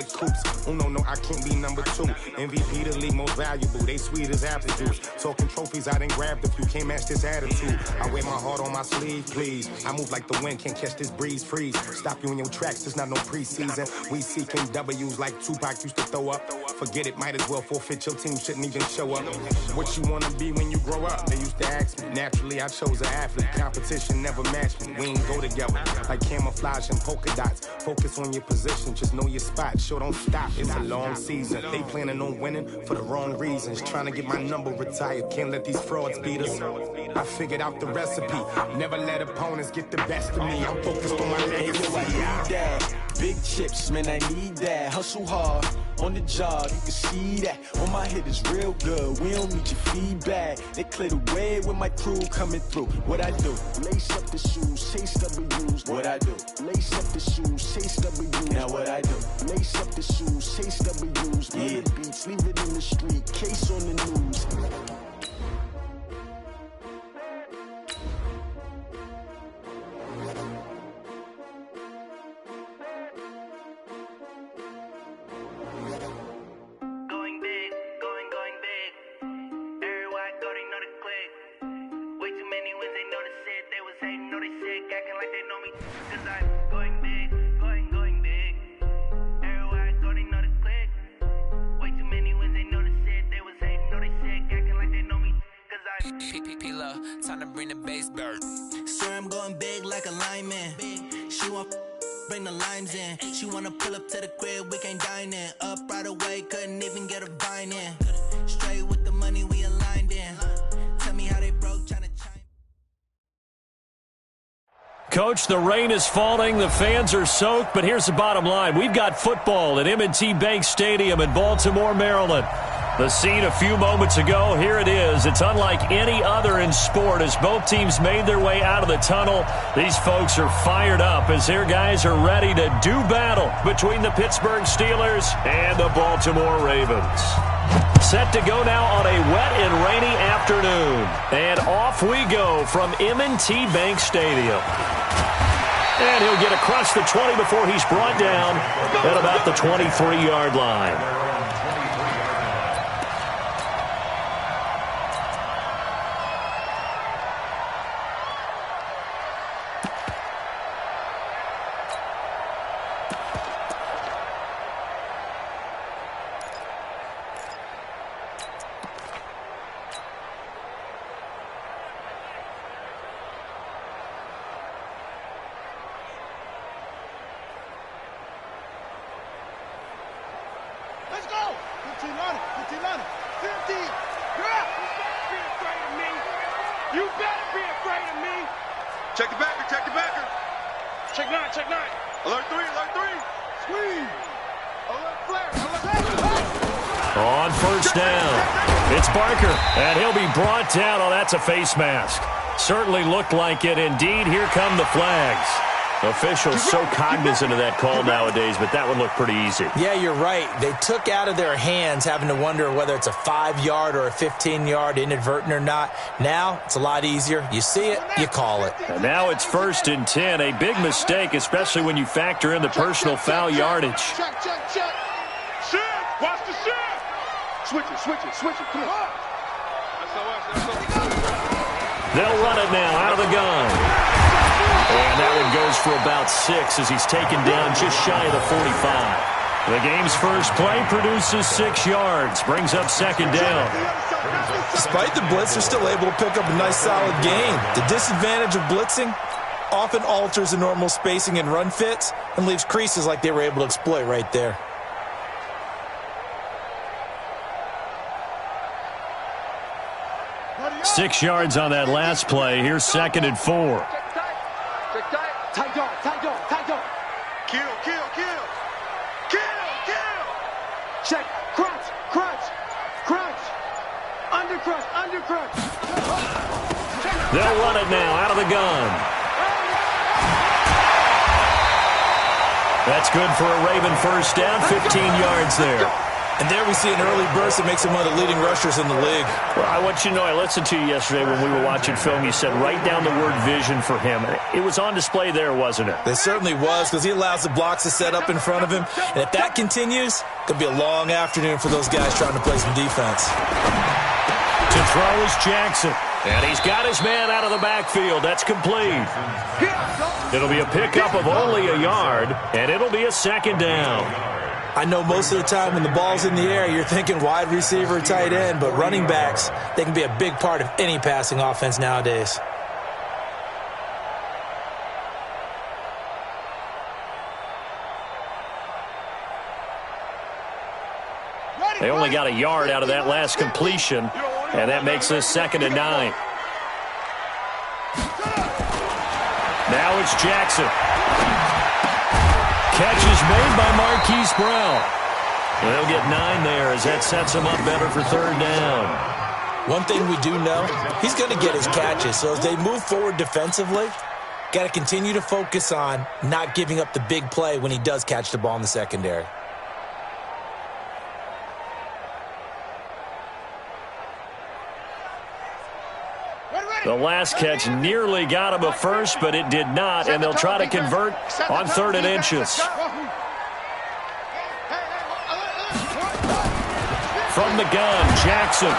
Coops. No, I can't be number 2. MVP the league most valuable. They sweet as apple juice. Talking trophies I done grabbed if you can't match this attitude. I wear my heart on my sleeve, please. I move like the wind, can't catch this breeze, freeze. Stop you in your tracks, there's not no preseason. We seeking W's like Tupac used to throw up. Forget it, might as well forfeit, your team shouldn't even show up. What you wanna be when you grow up? They used to ask me. Naturally, I chose an athlete. Competition never matched me. We ain't go together like camouflage and polka dots. Focus on your position, just know your spot. Sure, don't stop, it's a long season. They planning on winning for the wrong reasons. Trying to get my number retired, can't let these frauds beat us. I figured out the recipe, never let opponents get the best of me. I'm focused on my legacy. Big chips, man, I need that. Hustle hard on the job, you can see that. On my head is real good, we don't need your feedback. They clear the way with my crew coming through. What I do? Lace up the shoes, chase W's. What I do? Lace up the shoes, chase W's. Now what I do? Lace up the shoes, chase W's. Yeah. The beats, leave it in the street, case on the news. Time to bring the bass bird. Sir, I'm going big like a lineman. She want bring the limes in. She wanna pull up to the crib, we can't dine in. Up right away, couldn't even get a vine in. Straight with the money we aligned in. Tell me how they broke, tryna chime. Coach, the rain is falling, the fans are soaked, but here's the bottom line. We've got football at M&T Bank Stadium in Baltimore, Maryland. The scene a few moments ago, here it is. It's unlike any other in sport as both teams made their way out of the tunnel. These folks are fired up as their guys are ready to do battle between the Pittsburgh Steelers and the Baltimore Ravens. Set to go now on a wet and rainy afternoon. And off we go from M&T Bank Stadium. And he'll get across the 20 before he's brought down at about the 23-yard line. Check the backer, check the backer. Check nine, check nine. Alert three. Squeeze. Alert flare, On first down, it's Barker, and he'll be brought down. Oh, that's a face mask. Certainly looked like it. Indeed, here come the flags. Officials so cognizant of that call nowadays, but that would look pretty easy. Yeah, you're right. They took out of their hands having to wonder whether it's a 5-yard or a 15-yard, inadvertent or not. Now, it's a lot easier. You see it, you call it. And now it's 1st and 10. A big mistake, especially when you factor in the personal foul yardage. Check. Shift, watch the shift. Switch it, come on. They'll run it now out of the gun. And that one goes for about 6 as he's taken down just shy of the 45. The game's first play produces 6 yards, brings up 2nd down. Despite the blitz, they're still able to pick up a nice solid gain. The disadvantage of blitzing often alters the normal spacing and run fits and leaves creases like they were able to exploit right there. Six yards on that last play. Here's 2nd and 4. Tight dog. Kill. Check, crunch. Under crunch. They'll run it now out of the gun. That's good for a Raven first down, 15 yards there. And there we see an early burst that makes him one of the leading rushers in the league. Well, I want you to know, I listened to you yesterday when we were watching film. You said write down the word vision for him. It was on display there, wasn't it? It certainly was, because he allows the blocks to set up in front of him. And if that continues, it could be a long afternoon for those guys trying to play some defense. To throw is Jackson. And he's got his man out of the backfield. That's complete. It'll be a pickup of only a yard, and it'll be a second down. I know most of the time when the ball's in the air, you're thinking wide receiver, tight end, but running backs, they can be a big part of any passing offense nowadays. They only got a yard out of that last completion, and that makes this 2nd and 9. Now it's Jackson. Catch is made by Marquise Brown. They'll get 9 there as that sets him up better for 3rd down. One thing we do know, he's going to get his catches. So as they move forward defensively, got to continue to focus on not giving up the big play when he does catch the ball in the secondary. The last catch nearly got him a first, but it did not, and they'll try to convert on 3rd and inches. From the gun, Jackson.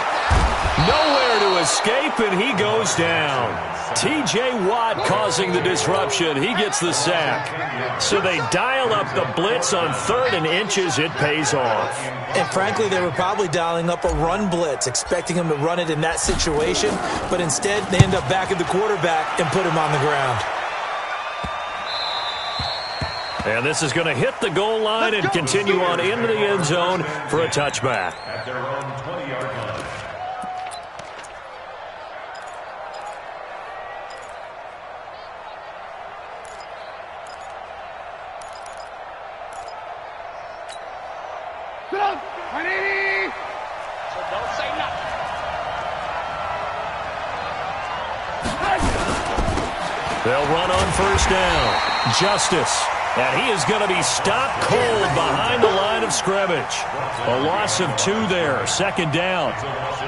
Nowhere to escape, and he goes down. T.J. Watt causing the disruption. He gets the sack. So they dial up the blitz on 3rd and inches. It pays off. And frankly, they were probably dialing up a run blitz, expecting him to run it in that situation. But instead, they end up back at the quarterback and put him on the ground. And this is going to hit the goal line and continue on into the end zone for a touchback. At their own 20-yard line. So don't say nothing. They'll run on 1st down. Justice. And he is going to be stopped cold behind the line of scrimmage. A loss of 2 there, 2nd down.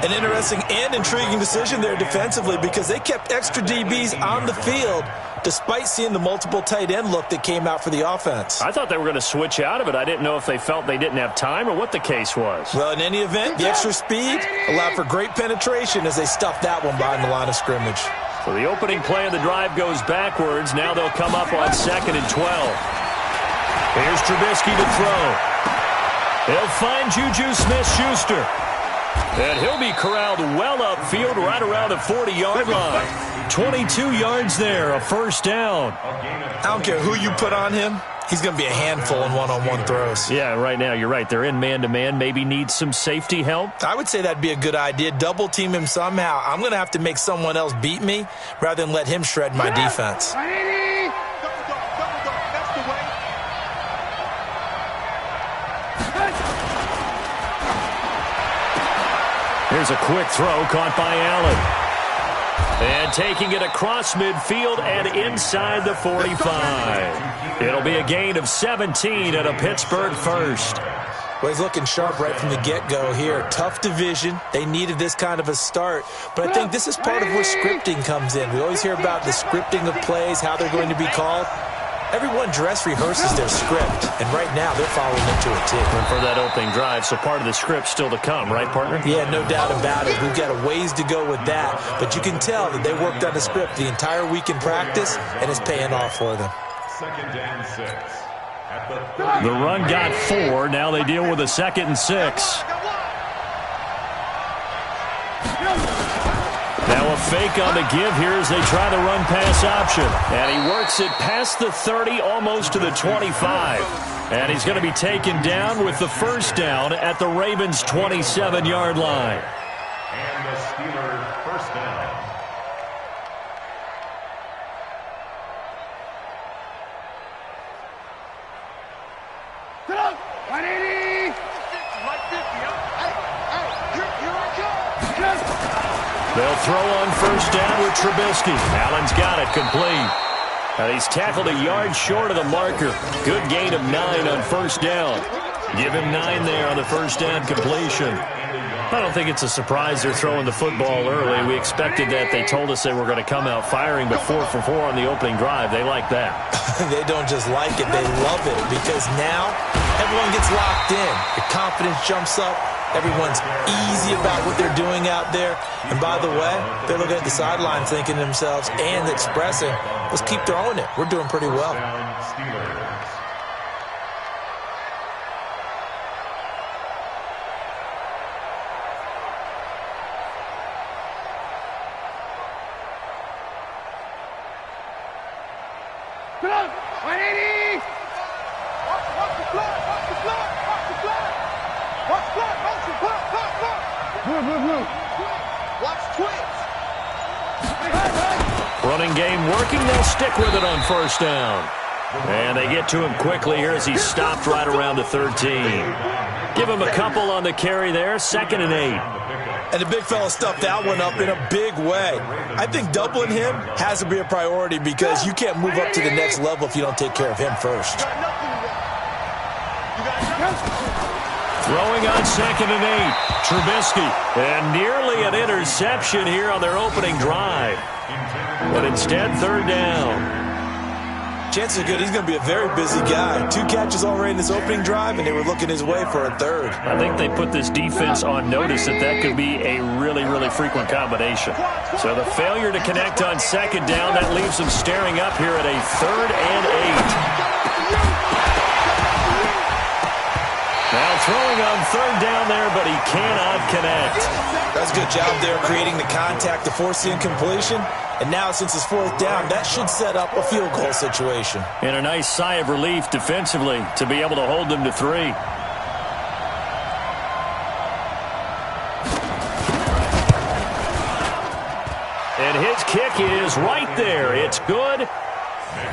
An interesting and intriguing decision there defensively because they kept extra DBs on the field despite seeing the multiple tight end look that came out for the offense. I thought they were going to switch out of it. I didn't know if they felt they didn't have time or what the case was. Well, in any event, the extra speed allowed for great penetration as they stuffed that one behind the line of scrimmage. So the opening play of the drive goes backwards. Now they'll come up on 2nd and 12. Here's Trubisky to throw. They'll find Juju Smith-Schuster. And he'll be corralled well upfield right around the 40-yard line. 22 yards there, a 1st down. I don't care who you put on him. He's going to be a handful in one-on-one throws. Yeah, right now, you're right. They're in man-to-man. Maybe need some safety help. I would say that'd be a good idea. Double team him somehow. I'm going to have to make someone else beat me rather than let him shred my defense. Here's a quick throw caught by Allen. And taking it across midfield and inside the 45. It'll be a gain of 17 and a Pittsburgh first. Well, he's looking sharp right from the get-go here. Tough division. They needed this kind of a start. But I think this is part of where scripting comes in. We always hear about the scripting of plays, how they're going to be called. Everyone dress rehearses their script, and right now they're following into it too. And for that opening drive, so part of the script still to come, right, partner? Yeah, no doubt about it. We've got a ways to go with that, but you can tell that they worked on the script the entire week in practice, and it's paying off for them. 2nd and 6. The run got 4. Now they deal with a 2nd and 6. Now a fake on the give here as they try the run-pass option. And he works it past the 30, almost to the 25. And he's going to be taken down with the 1st down at the Ravens' 27-yard line. And the Steelers' 1st down. They'll throw on 1st down with Trubisky. Allen's got it complete. And he's tackled a yard short of the marker. Good gain of 9 on 1st down. Give him 9 there on the first down completion. I don't think it's a surprise they're throwing the football early. We expected that. They told us they were going to come out firing, but 4 for 4 on the opening drive. They like that. They don't just like it, they love it, because now everyone gets locked in. The confidence jumps up. Everyone's easy about what they're doing out there. And by the way, they're looking at the sideline thinking to themselves and expressing, let's keep throwing it. We're doing pretty well. Running game working. They'll stick with it on first down. And they get to him quickly here as he's stopped right around the 13. Give him a couple on the carry there. 2nd and 8. And the big fella stuffed that one up in a big way. I think doubling him has to be a priority because you can't move up to the next level if you don't take care of him first. Throwing on 2nd and 8. Trubisky. And nearly an interception here on their opening drive. But instead, 3rd down. Chances are good he's going to be a very busy guy. 2 catches already in his opening drive, and they were looking his way for a 3rd. I think they put this defense on notice that could be a really, really frequent combination. So the failure to connect on 2nd down, that leaves them staring up here at a 3rd and 8. Now throwing on 3rd down there, but he cannot connect. That's a good job there creating the contact to force the incompletion. And now since it's 4th down, that should set up a field goal situation. And a nice sigh of relief defensively to be able to hold them to 3. And his kick is right there. It's good.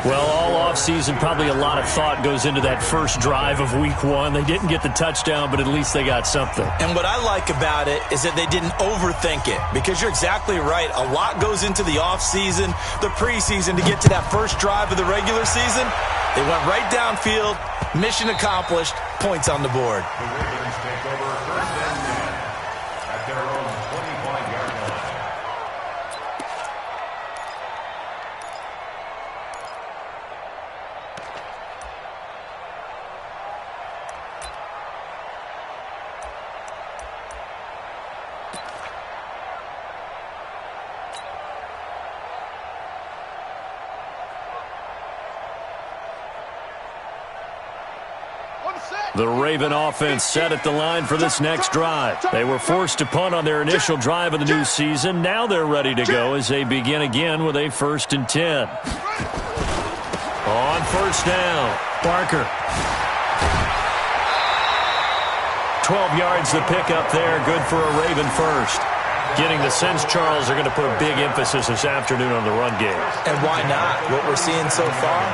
Well, all offseason, probably a lot of thought goes into that first drive of week 1. They didn't get the touchdown, but at least they got something. And what I like about it is that they didn't overthink it, because you're exactly right. A lot goes into the offseason, the preseason, to get to that first drive of the regular season. They went right downfield, mission accomplished, points on the board. The Ravens take over 1st and 10 at their own 25-yard line. The Raven offense set at the line for this next drive. They were forced to punt on their initial drive of the new season. Now they're ready to go as they begin again with a 1st and 10. On first down, Barker. 12 yards the pickup there. Good for a Raven first. Getting the sense Charles are going to put a big emphasis this afternoon on the run game. And why not? What we're seeing so far,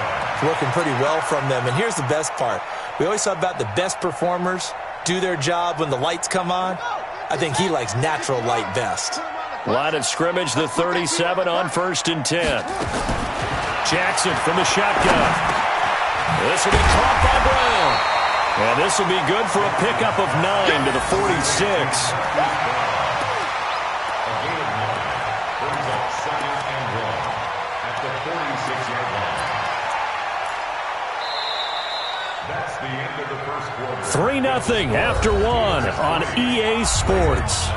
working pretty well from them. And here's the best part. We always talk about the best performers do their job when the lights come on. I think he likes natural light best. Line of scrimmage, the 37 on 1st and 10. Jackson from the shotgun. This will be caught by Brown. And this will be good for a pickup of 9 to the 46. Brings up 2nd and 1 at the 46-yard line. That's the end of the first quarter. 3-0 after 1 on EA Sports.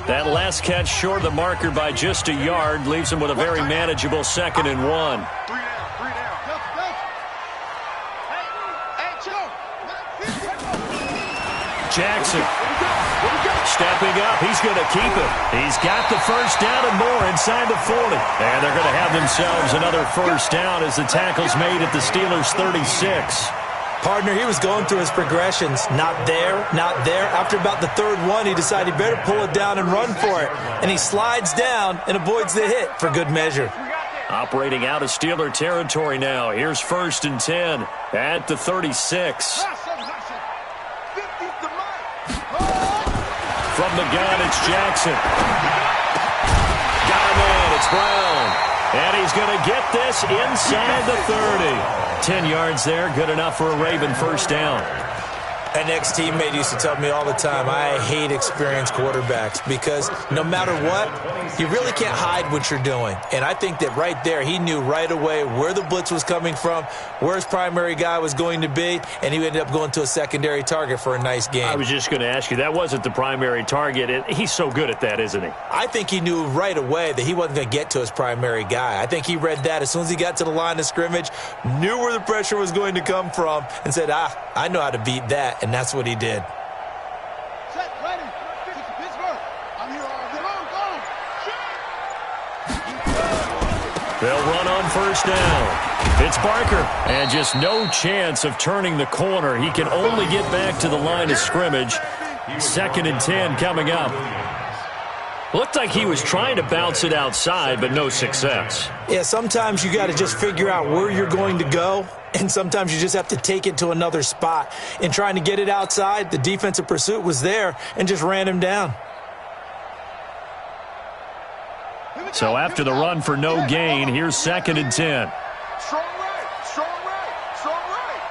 That last catch short of the marker by just a yard leaves him with a very manageable 2nd and 1. Jackson stepping up. He's going to keep it. He's got the first down and more inside the 40. And they're going to have themselves another first down as the tackle's made at the Steelers' 36. Partner, he was going through his progressions. Not there, not there. After about the 3rd one, he decided he better pull it down and run for it. And he slides down and avoids the hit for good measure. Operating out of Steeler territory now. Here's 1st and 10 at the 36. From the gun, it's Jackson. Got a man, it's Brown. And he's going to get this inside the 30. 10 yards there, good enough for a Raven first down. An ex-teammate used to tell me all the time, I hate experienced quarterbacks because no matter what, you really can't hide what you're doing. And I think that right there, he knew right away where the blitz was coming from, where his primary guy was going to be, and he ended up going to a secondary target for a nice game. I was just going to ask you, that wasn't the primary target, and he's so good at that, isn't he? I think he knew right away that he wasn't going to get to his primary guy. I think he read that as soon as he got to the line of scrimmage, knew where the pressure was going to come from, and said, I know how to beat that. And that's what he did. Set, ready. Pittsburgh. I'm here all day. Go. They'll run on first down. It's Barker. And just no chance of turning the corner. He can only get back to the line of scrimmage. 2nd and 10 coming up. Looked like he was trying to bounce it outside, but no success. Yeah, sometimes you got to just figure out where you're going to go, and sometimes you just have to take it to another spot. In trying to get it outside, the defensive pursuit was there and just ran him down. So after the run for no gain, here's 2nd and 10. Strong right. Strong right. Strong right.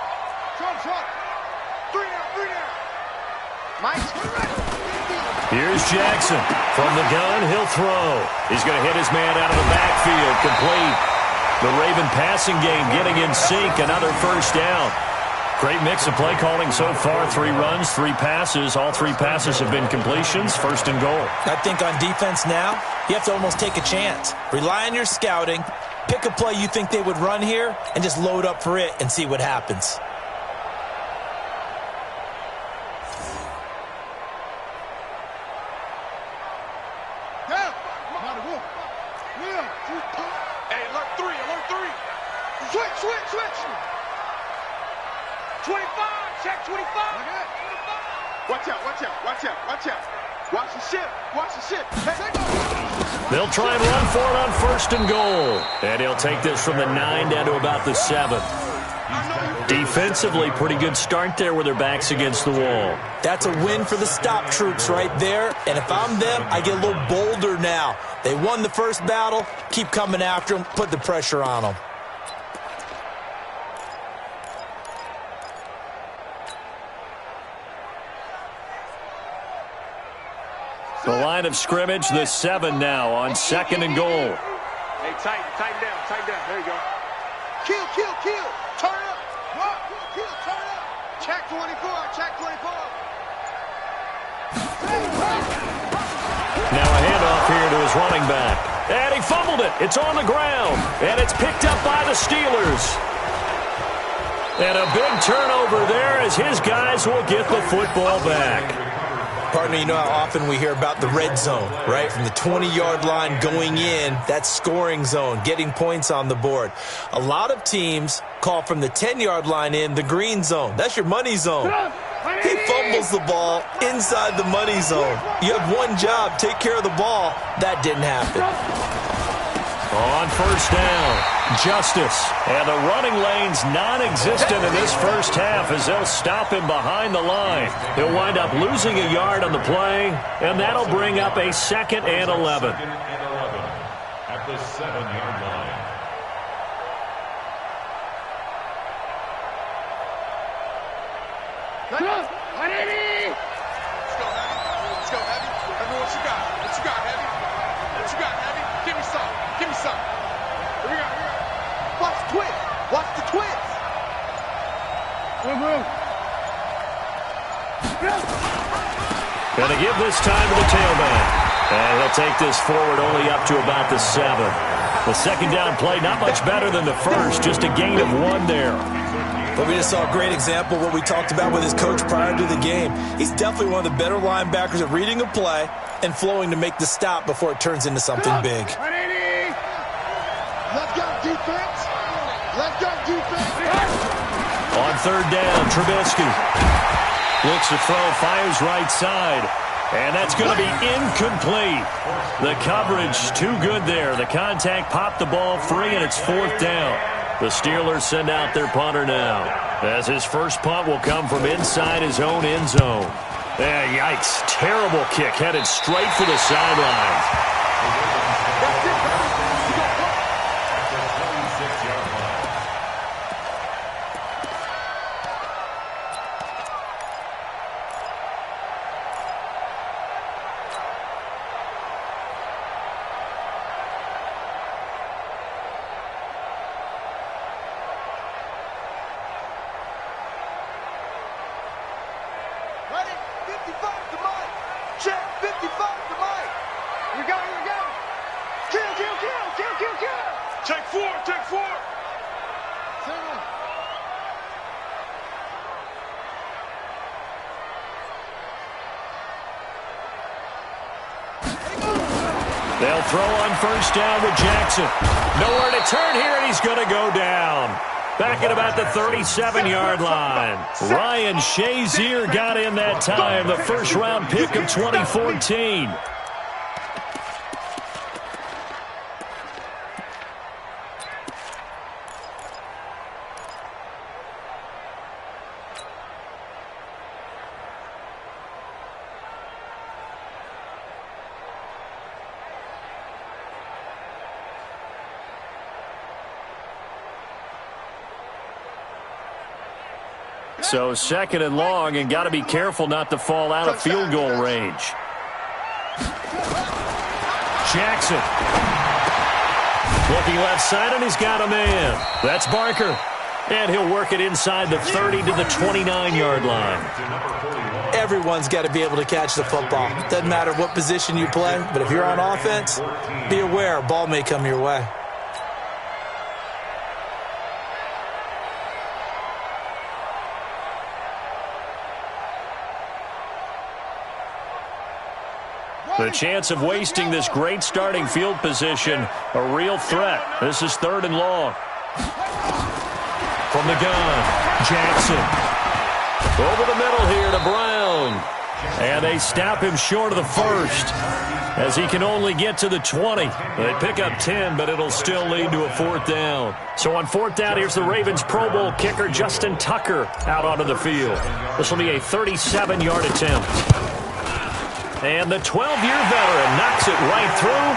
Strong. 3 down. Mike. Here's Jackson. From the gun, he'll throw. He's going to hit his man out of the backfield. Complete. The Raven passing game getting in sync. Another first down. Great mix of play calling so far. 3 runs, 3 passes. All 3 passes have been completions. 1st and goal. I think on defense now, you have to almost take a chance. Rely on your scouting. Pick a play you think they would run here and just load up for it and see what happens. Switch. 25, check 25. Watch out. Watch the ship. Hey. They'll try and run for it on 1st and goal. And he'll take this from the 9 down to about the 7. Defensively, pretty good start there with their backs against the wall. That's a win for the stop troops right there. And if I'm them, I get a little bolder now. They won the first battle. Keep coming after them. Put the pressure on them. The line of scrimmage, the 7 now on 2nd and goal. Hey, tighten down. There you go. Kill. Turn up. Kill, turn up. Check 24. Now a handoff here to his running back. And he fumbled it. It's on the ground. And it's picked up by the Steelers. And a big turnover there as his guys will get the football back. Partner, you know how often we hear about the red zone, right? From the 20-yard line going in, that's scoring zone, getting points on the board. A lot of teams call from the 10-yard line in the green zone. That's your money zone. He fumbles the ball inside the money zone. You have one job, take care of the ball. That didn't happen. On first down, Justice. And the running lane's non-existent in this first half as they'll stop him behind the line. He'll wind up losing a yard on the play, and that'll bring up a 2nd and 11. At the 7-yard line. Let's go, Heavy. Everyone, what you got? Heavy? Give me some. Here we go. Watch the twist. Gonna give this time to the tailback. And he'll take this forward only up to about the 7. The 2nd down play, not much better than the first, just a gain of 1 there. But we just saw a great example of what we talked about with his coach prior to the game. He's definitely one of the better linebackers at reading a play and flowing to make the stop before it turns into something big. Let's go, defense. On 3rd down, Trubisky looks to throw, fires right side. And that's going to be incomplete. The coverage too good there. The contact popped the ball free, and it's 4th down. The Steelers send out their punter now, as his first punt will come from inside his own end zone. Yikes. Terrible kick headed straight for the sidelines. They'll throw on first down with Jackson. Nowhere to turn here, and he's going to go down. Back at about the 37-yard line. Ryan Shazier got in that time, the first-round pick of 2014. So 2nd and long, and got to be careful not to fall out of field goal range. Jackson. Looking left side, and he's got a man. That's Barker. And he'll work it inside the 30 to the 29-yard line. Everyone's got to be able to catch the football. Doesn't matter what position you play, but if you're on offense, be aware a ball may come your way. The chance of wasting this great starting field position, a real threat. This is 3rd and long. From the gun, Jackson. Over the middle here to Brown. And they stop him short of the first, as he can only get to the 20. They pick up 10, but it'll still lead to a 4th down. So on 4th down, here's the Ravens Pro Bowl kicker, Justin Tucker, out onto the field. This will be a 37-yard attempt. And the 12-year veteran knocks it right through,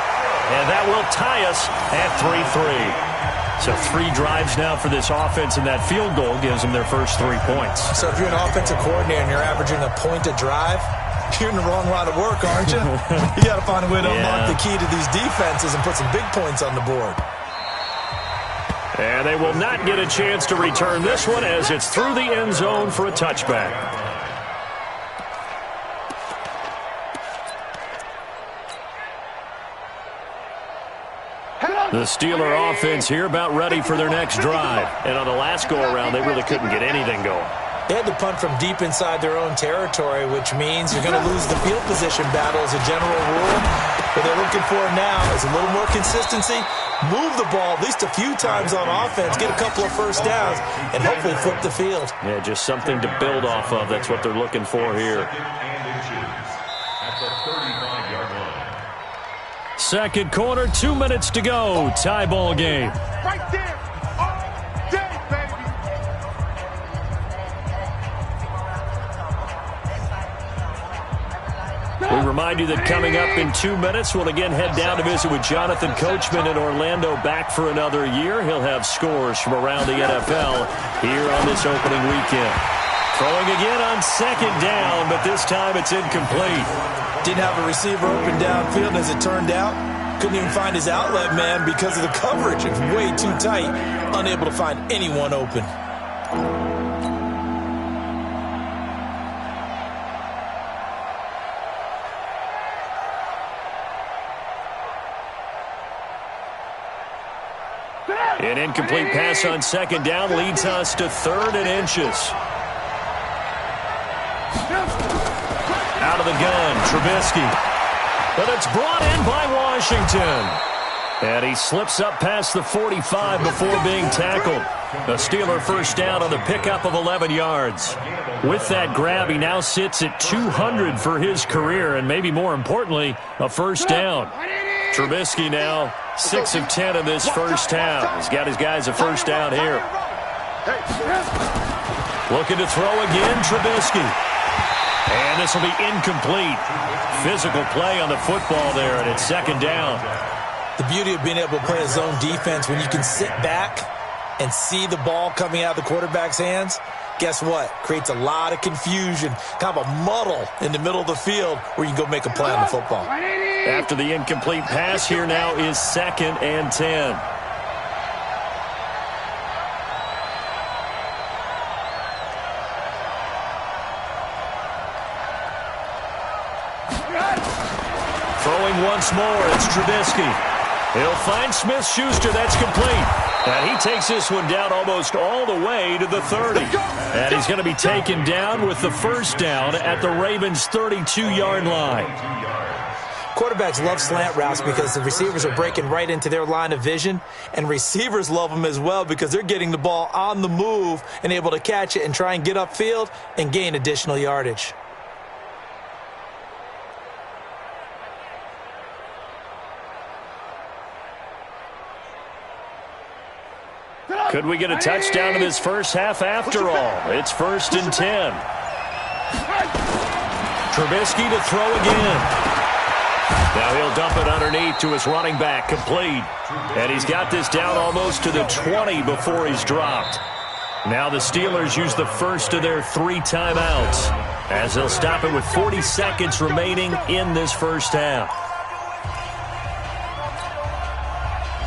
and that will tie us at 3-3. So 3 drives now for this offense, and that field goal gives them their first 3 points. So if you're an offensive coordinator and you're averaging a point a drive, you're in the wrong line of work, aren't you? You got to find a way to unlock the key to these defenses and put some big points on the board. And they will not get a chance to return this one, as it's through the end zone for a touchback. The Steeler offense here about ready for their next drive. And on the last go-around, they really couldn't get anything going. They had to punt from deep inside their own territory, which means you're going to lose the field position battle as a general rule. What they're looking for now is a little more consistency, move the ball at least a few times on offense, get a couple of first downs, and hopefully flip the field. Yeah, just something to build off of. That's what they're looking for here. At the 35-yard line. Second quarter, 2 minutes to go. Tie ball game. Right there. All day, baby. We remind you that coming up in 2 minutes, we'll again head down to visit with Jonathan Coachman in Orlando, back for another year. He'll have scores from around the NFL here on this opening weekend. Throwing again on 2nd down, but this time it's incomplete. Didn't have a receiver open downfield, as it turned out. Couldn't even find his outlet man because of the coverage. It's way too tight. Unable to find anyone open. An incomplete pass on 2nd down leads us to 3rd and inches. Out of the gun, Trubisky. But it's brought in by Washington. And he slips up past the 45 before being tackled. A Steeler first down on the pickup of 11 yards. With that grab, he now sits at 200 for his career, and maybe more importantly, a first down. Trubisky now 6 of 10 in this first half. He's got his guys a first down here. Looking to throw again, Trubisky. And this will be incomplete. Physical play on the football there, and it's second down. The beauty of being able to play a zone defense when you can sit back and see the ball coming out of the quarterback's hands, guess what? Creates a lot of confusion, kind of a muddle in the middle of the field where you can go make a play on the football. After the incomplete pass, here now is 2nd and 10. Throwing once more, it's Trubisky. He'll find Smith-Schuster. That's complete. And he takes this one down almost all the way to the 30. And he's going to be taken down with the first down at the Ravens' 32-yard line. Quarterbacks love slant routes because the receivers are breaking right into their line of vision, and receivers love them as well because they're getting the ball on the move and able to catch it and try and get upfield and gain additional yardage. Could we get a touchdown in this first half after all? It's 1st and 10. Trubisky to throw again. Now he'll dump it underneath to his running back, complete. And he's got this down almost to the 20 before he's dropped. Now the Steelers use the first of their 3 timeouts as they'll stop it with 40 seconds remaining in this first half.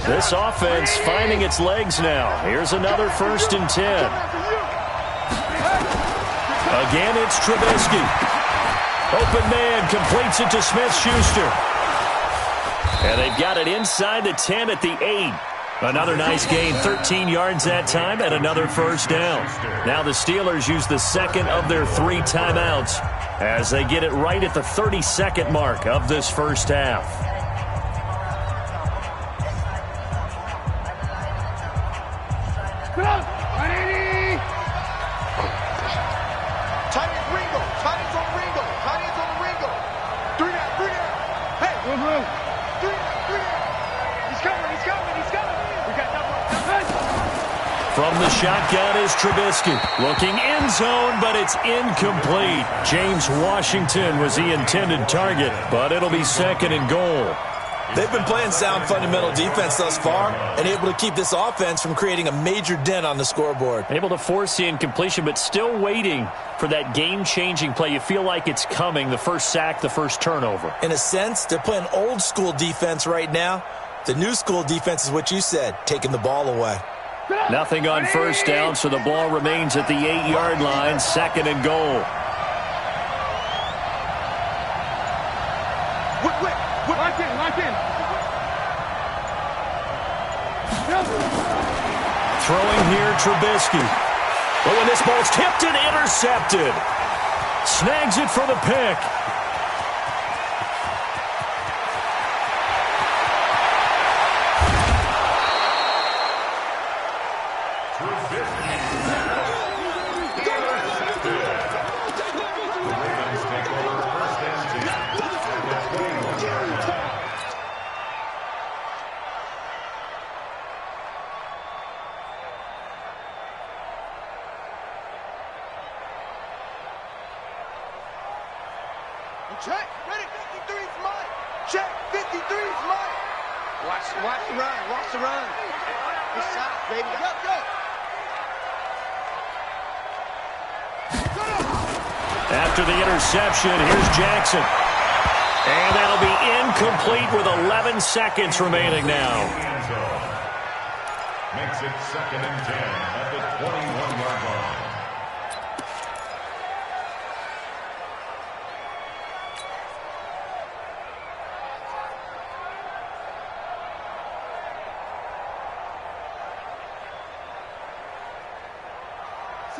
This offense finding its legs now. Here's another 1st and 10. Again, it's Trubisky. Open man completes it to Smith-Schuster. And they've got it inside the 10 at the 8. Another nice gain, 13 yards that time, and another first down. Now the Steelers use the second of their 3 timeouts as they get it right at the 30-second mark of this first half. From the shotgun is Trubisky. Looking end zone, but it's incomplete. James Washington was the intended target, but it'll be 2nd and goal. They've been playing sound fundamental defense thus far and able to keep this offense from creating a major dent on the scoreboard. Able to force the incompletion, but still waiting for that game-changing play. You feel like it's coming, the first sack, the first turnover. In a sense, they're playing old-school defense right now. The new school defense is what you said, taking the ball away. Nothing on first down, so the ball remains at the 8-yard line, 2nd and goal. Lock in. Throwing here, Trubisky. Oh, and this ball's tipped and intercepted. Snags it for the pick. Check, ready, 53's mine. Check, 53's mine. Watch the run. Good shot, baby. Go. After the interception, here's Jackson. And that'll be incomplete with 11 seconds remaining now. Makes it 2nd and 10 at the 21-yard line.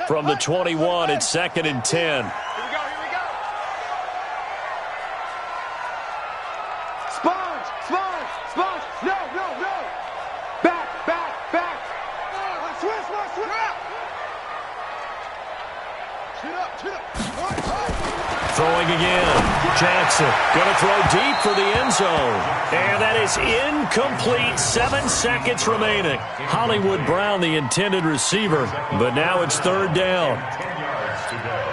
From the 21, it's 2nd and 10. Here we go. Sponge. No. Throwing again. Jackson going to throw deep for the end zone. And that is incomplete. 7 seconds remaining. Hollywood Brown, the intended receiver. But now it's third down. 10 yards to go.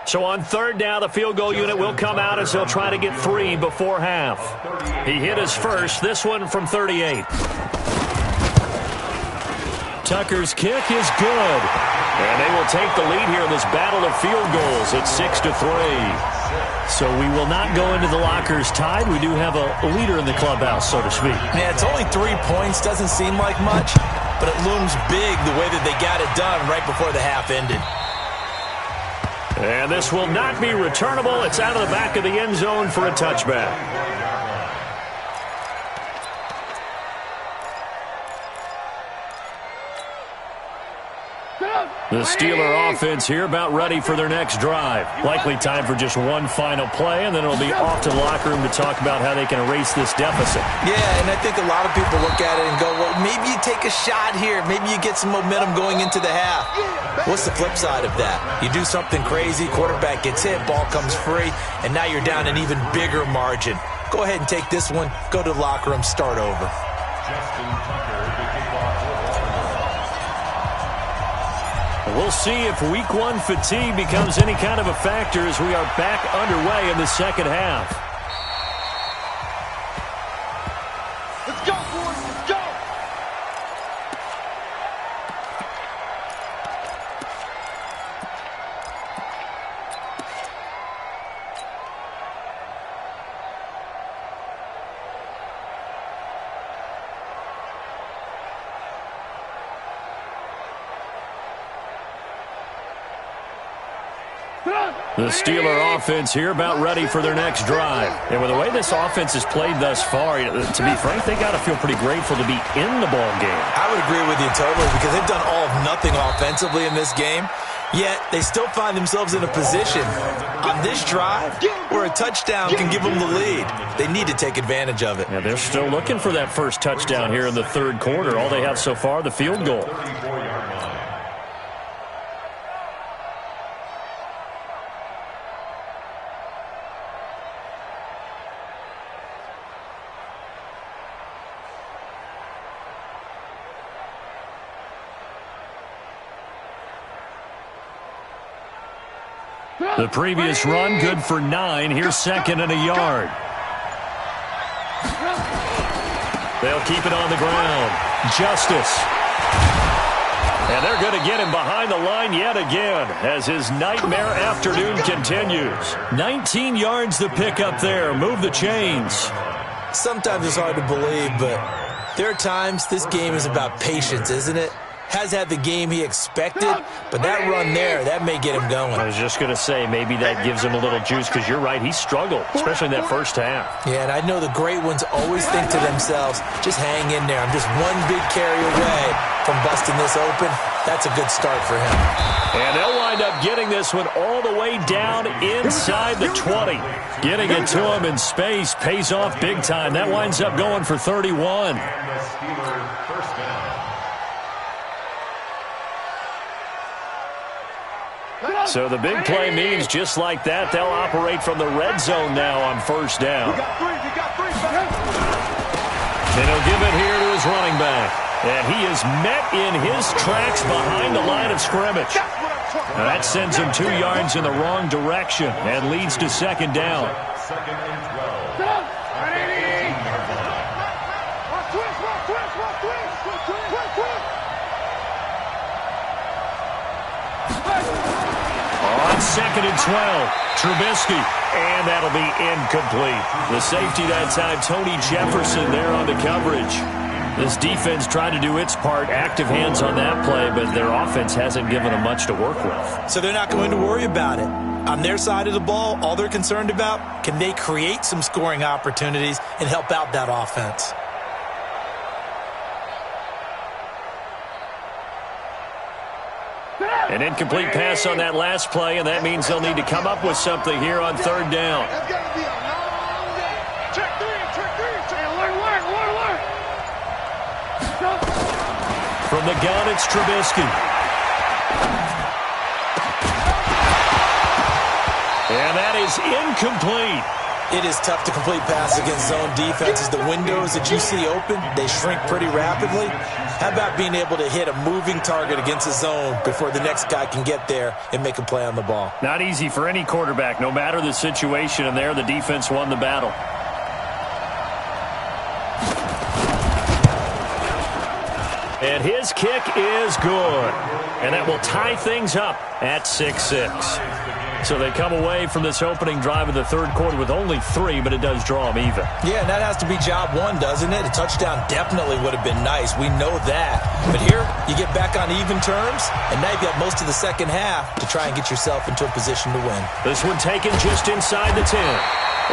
So on third down, the field goal unit will come out as they'll try to get 3 before half. He hit his first, this one from 38. Tucker's kick is good. And they will take the lead here in this battle of field goals at 6-3. So we will not go into the lockers tied. We do have a leader in the clubhouse, so to speak. Yeah, it's only 3 points. Doesn't seem like much, but it looms big the way that they got it done right before the half ended. And this will not be returnable. It's out of the back of the end zone for a touchback. The Steeler offense here about ready for their next drive. Likely time for just one final play, and then it'll be off to the locker room to talk about how they can erase this deficit. Yeah, and I think a lot of people look at it and go, well, maybe you take a shot here. Maybe you get some momentum going into the half. What's the flip side of that? You do something crazy, quarterback gets hit, ball comes free, and now you're down an even bigger margin. Go ahead and take this one, go to the locker room, start over. Justin Tucker, the kickoff. We'll see if week 1 fatigue becomes any kind of a factor as we are back underway in the second half. Let's go, boys. Let's go. The Steeler offense here about ready for their next drive. And with the way this offense has played thus far, to be frank, they got to feel pretty grateful to be in the ball game. I would agree with you totally because they've done all of nothing offensively in this game, yet they still find themselves in a position on this drive where a touchdown can give them the lead. They need to take advantage of it. Yeah, they're still looking for that first touchdown here in the third quarter. All they have so far, the field goal. The previous run, good for 9. Here's second and a yard. They'll keep it on the ground. Justice. And they're going to get him behind the line yet again as his nightmare afternoon continues. 19 yards the pick up there. Move the chains. Sometimes it's hard to believe, but there are times this game is about patience, isn't it? Has had the game he expected, but that run there, that may get him going. I was just going to say, maybe that gives him a little juice because you're right, he struggled, especially in that first half. Yeah, and I know the great ones always think to themselves, just hang in there. I'm just one big carry away from busting this open. That's a good start for him. And they'll wind up getting this one all the way down inside the 20. Getting it to him in space pays off big time. That winds up going for 31. And the Steelers first down. So the big play means just like that, they'll operate from the red zone now on first down. We got three. And he'll give it here to his running back. And he is met in his tracks behind the line of scrimmage. Now that sends him 2 yards in the wrong direction and leads to second down. Second and 12. On second and 12, Trubisky, and that'll be incomplete. The safety that time, Tony Jefferson there on the coverage. This defense tried to do its part, active hands on that play, but their offense hasn't given them much to work with. So they're not going to worry about it. On their side of the ball, all they're concerned about, can they create some scoring opportunities and help out that offense? An incomplete pass on that last play, and that means they'll need to come up with something here on third down. That's got to be a long day. Check three. Hey, alert. From the gun, it's Trubisky. And that is incomplete. It is tough to complete passes against zone defenses. The windows that you see open, they shrink pretty rapidly. How about being able to hit a moving target against a zone before the next guy can get there and make a play on the ball? Not easy for any quarterback, no matter the situation, and there the defense won the battle. And his kick is good. And that will tie things up at 6-6. So they come away from this opening drive of the third quarter with only 3, but it does draw them even. Yeah, and that has to be job one, doesn't it? A touchdown definitely would have been nice. We know that. But here, you get back on even terms, and now you've got most of the second half to try and get yourself into a position to win. This one taken just inside the 10.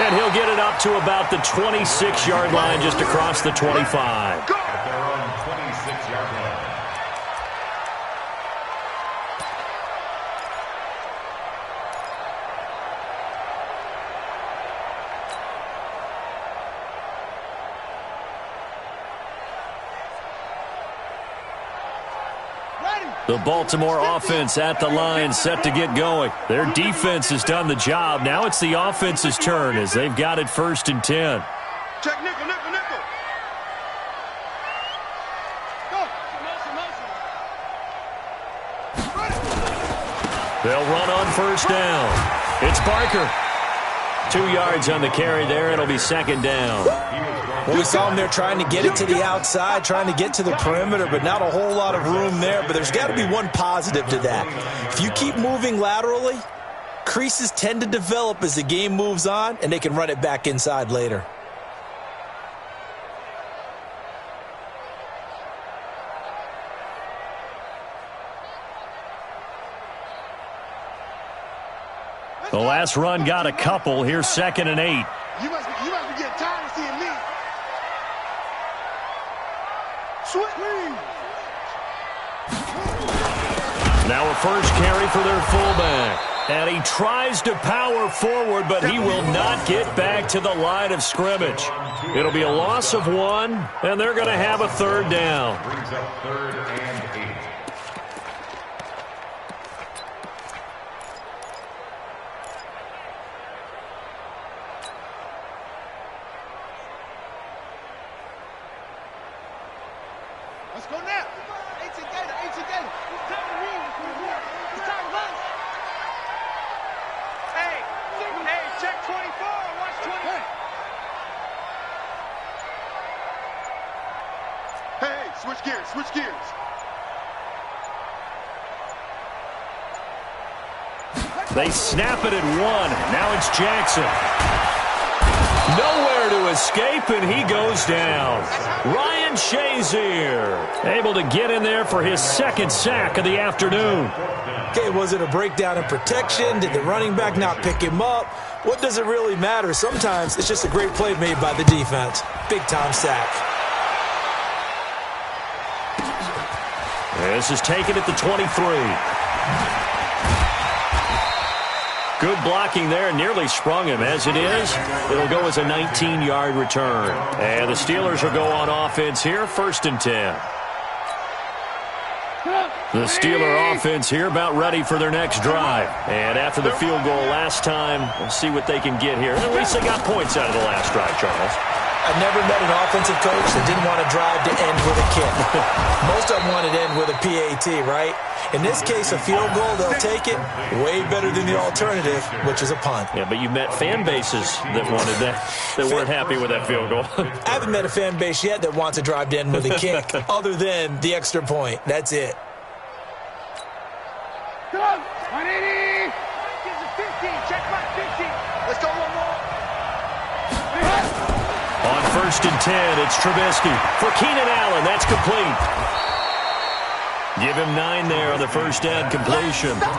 And he'll get it up to about the 26-yard line, just across the 25. At their own 26-yard line. The Baltimore offense at the line, set to get going. Their defense has done the job. Now it's the offense's turn as they've got it 1st and 10. Check nickel. Go. They'll run on 1st down. It's Barker. 2 yards on the carry there. It'll be 2nd down. Well, we saw him there trying to get it to the outside, trying to get to the perimeter, but not a whole lot of room there. But there's got to be one positive to that. If you keep moving laterally, creases tend to develop as the game moves on, and they can run it back inside later. The last run got a couple. Here's 2nd and 8. You must be getting tired of seeing me. Sweet. Now a first carry for their fullback. And he tries to power forward, but he will not get back to the line of scrimmage. It'll be a loss of 1, and they're going to have a 3rd down. Brings up 3rd and 8. Let's go now. 18 Gator. It's time to win. It's time to run. Hey, check 24. Watch 20. Hey, switch gears. They snap it at 1. Now it's Jackson. Nowhere to escape, and he goes down. Ryan Shazier able to get in there for his 2nd sack of the afternoon. Okay, was it a breakdown in protection? Did the running back not pick him up? What does it really matter? Sometimes it's just a great play made by the defense. Big-time sack. This is taken at the 23. Good blocking there, nearly sprung him. As it is, it'll go as a 19-yard return. And the Steelers will go on offense here, 1st and 10. The Steeler offense here about ready for their next drive. And after the field goal last time, we'll see what they can get here. At least they got points out of the last drive, Charles. I've never met an offensive coach that didn't want to drive to end with a kick. Most of them wanted to end with a PAT, right? In this case, a field goal, they'll take it. Way better than the alternative, which is a punt. Yeah, but you've met fan bases that wanted that, that weren't happy with that field goal. I haven't met a fan base yet that wants to drive to end with a kick, other than the extra point. That's it. Go! 180! Gives us 15. Check back 15. Let's go one more. On 1st and 10, it's Trubisky for Keenan Allen. That's complete. Give him 9 there on the first down completion. A gain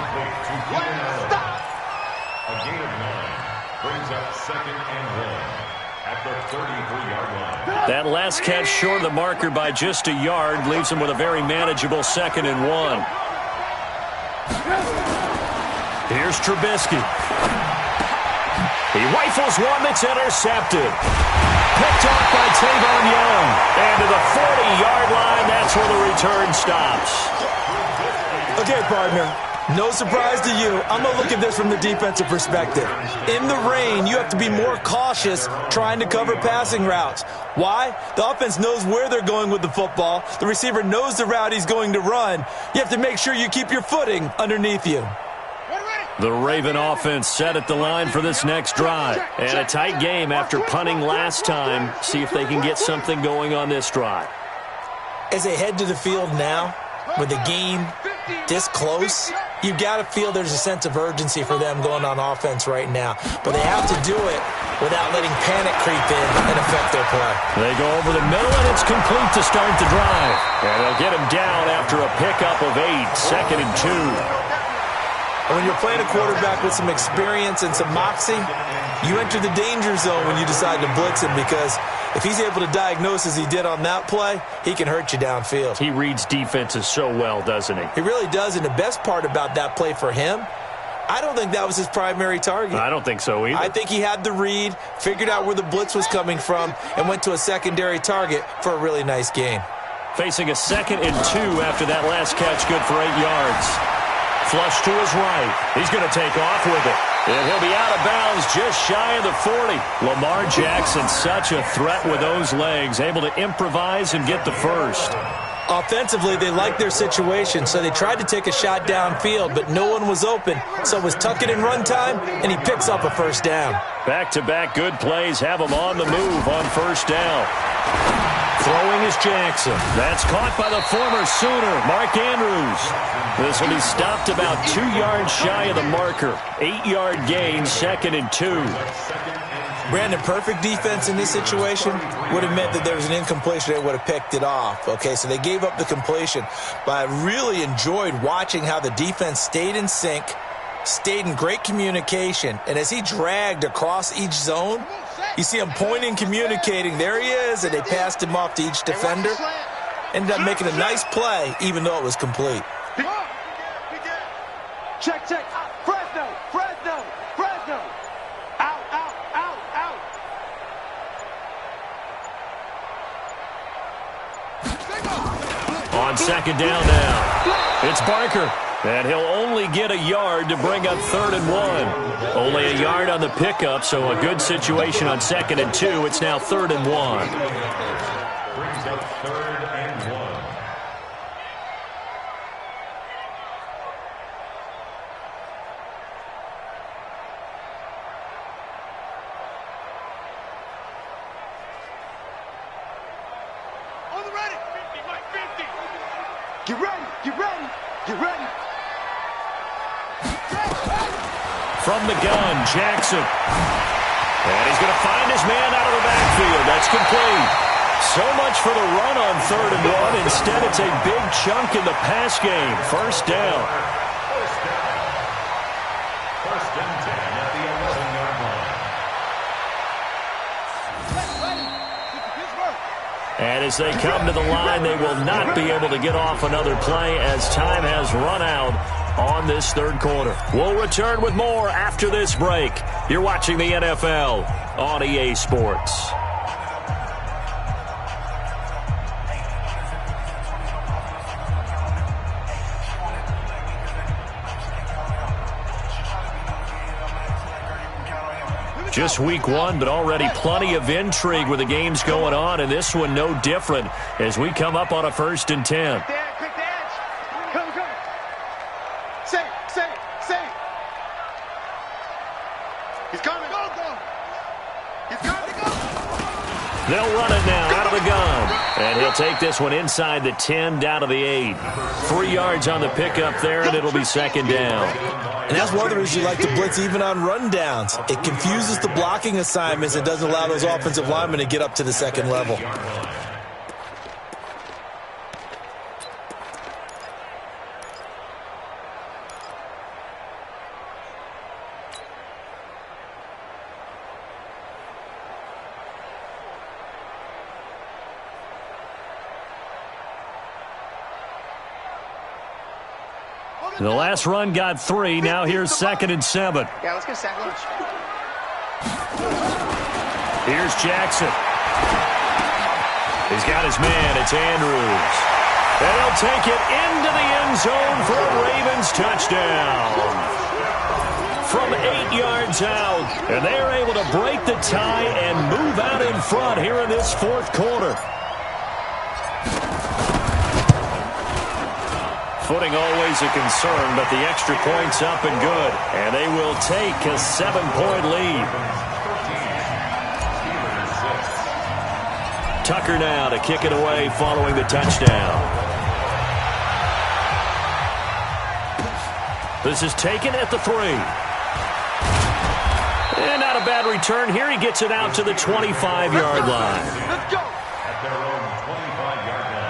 of 9 brings up 2nd and 1 at the 33-yard line. That last catch short of the marker by just a yard leaves him with a very manageable 2nd and 1. Here's Trubisky. He rifles one that's intercepted. Picked off by Tavon Young. And to the 40-yard line, that's where the return stops. Okay, partner. No surprise to you. I'm going to look at this from the defensive perspective. In the rain, you have to be more cautious trying to cover passing routes. Why? The offense knows where they're going with the football. The receiver knows the route he's going to run. You have to make sure you keep your footing underneath you. The Raven offense set at the line for this next drive. And a tight game after punting last time. See if they can get something going on this drive. As they head to the field now, with the game this close, you've got to feel there's a sense of urgency for them going on offense right now. But they have to do it without letting panic creep in and affect their play. They go over the middle, and it's complete to start the drive. And they'll get him down after a pickup of 8, 2nd and 2. And when you're playing a quarterback with some experience and some moxie, you enter the danger zone when you decide to blitz him, because if he's able to diagnose as he did on that play, he can hurt you downfield. He reads defenses so well, doesn't he? He really does, and the best part about that play for him, I don't think that was his primary target. I don't think so either. I think he had the read, figured out where the blitz was coming from, and went to a secondary target for a really nice gain. Facing a 2nd and 2 after that last catch, good for 8 yards. Flush to his right. He's going to take off with it. And he'll be out of bounds just shy of the 40. Lamar Jackson, such a threat with those legs, able to improvise and get the first. Offensively, they liked their situation, so they tried to take a shot downfield, but no one was open. So it was tuck it in run time, and he picks up a first down. Back-to-back good plays have him on the move on first down. Throwing is Jackson. That's caught by the former Sooner, Mark Andrews. This will be stopped about 2 yards shy of the marker. 8-yard gain, 2nd and 2. Brandon, perfect defense in this situation would have meant that there was an incompletion. They would have picked it off. Okay, so they gave up the completion. But I really enjoyed watching how the defense stayed in sync, stayed in great communication, and as he dragged across each zone, you see him pointing, communicating. There he is, and they passed him off to each defender. Ended up making a nice play, even though it was complete. Check, check. Fresno, Fresno, Fresno. Out, out, out, out. On 2nd down now, it's Barker. And he'll only get a yard to bring up 3rd and 1. Only a yard on the pickup, so a good situation on 2nd and 2. It's now 3rd and 1. Brings up 3rd and 1. On the ready. 50, Mike, 50. Get ready, get ready, get ready. From the gun, Jackson. And he's going to find his man out of the backfield. That's complete. So much for the run on 3rd and 1. Instead, it's a big chunk in the pass game. First down. First and 10 at the 11-yard line. And as they come to the line, they will not be able to get off another play as time has run out on this 3rd quarter. We'll return with more after this break. You're watching the NFL on EA Sports. Just week 1, but already plenty of intrigue with the games going on, and this one no different as we come up on a 1st and 10. Quick the edge. Come, come. Say it. He's coming. Go, go. He's coming, go. They'll run it now out of the gun. And he'll take this one inside the 10 down to the 8. 3 yards on the pickup there, and it'll be 2nd down. And that's one of the reasons you like to blitz even on rundowns. It confuses the blocking assignments. It doesn't allow those offensive linemen to get up to the 2nd level. On The last run got 3. Now here's 2nd and 7. Yeah, let's get a sack lunch. Here's Jackson. He's got his man. It's Andrews. And he'll take it into the end zone for a Ravens touchdown. From 8 yards out. And they are able to break the tie and move out in front here in this 4th quarter. Footing always a concern, but the extra point's up and good. And they will take a 7-point lead. Tucker now to kick it away following the touchdown. This is taken at the 3. And not a bad return here. He gets it out to the 25-yard line. Let's go. At their own 25-yard line.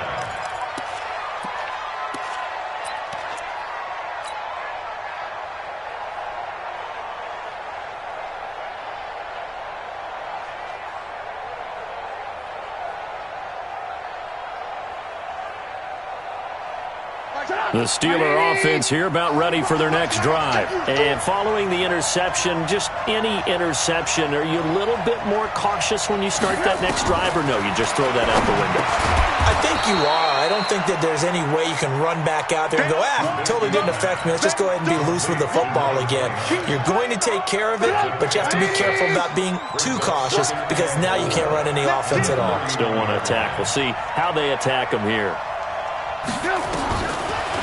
The Steeler offense here about ready for their next drive. And following the interception, just any interception, are you a little bit more cautious when you start that next drive, or no, you just throw that out the window? I think you are. I don't think that there's any way you can run back out there and go, totally didn't affect me. Let's just go ahead and be loose with the football again. You're going to take care of it, but you have to be careful about being too cautious because now you can't run any offense at all. Still want to attack. We'll see how they attack them here.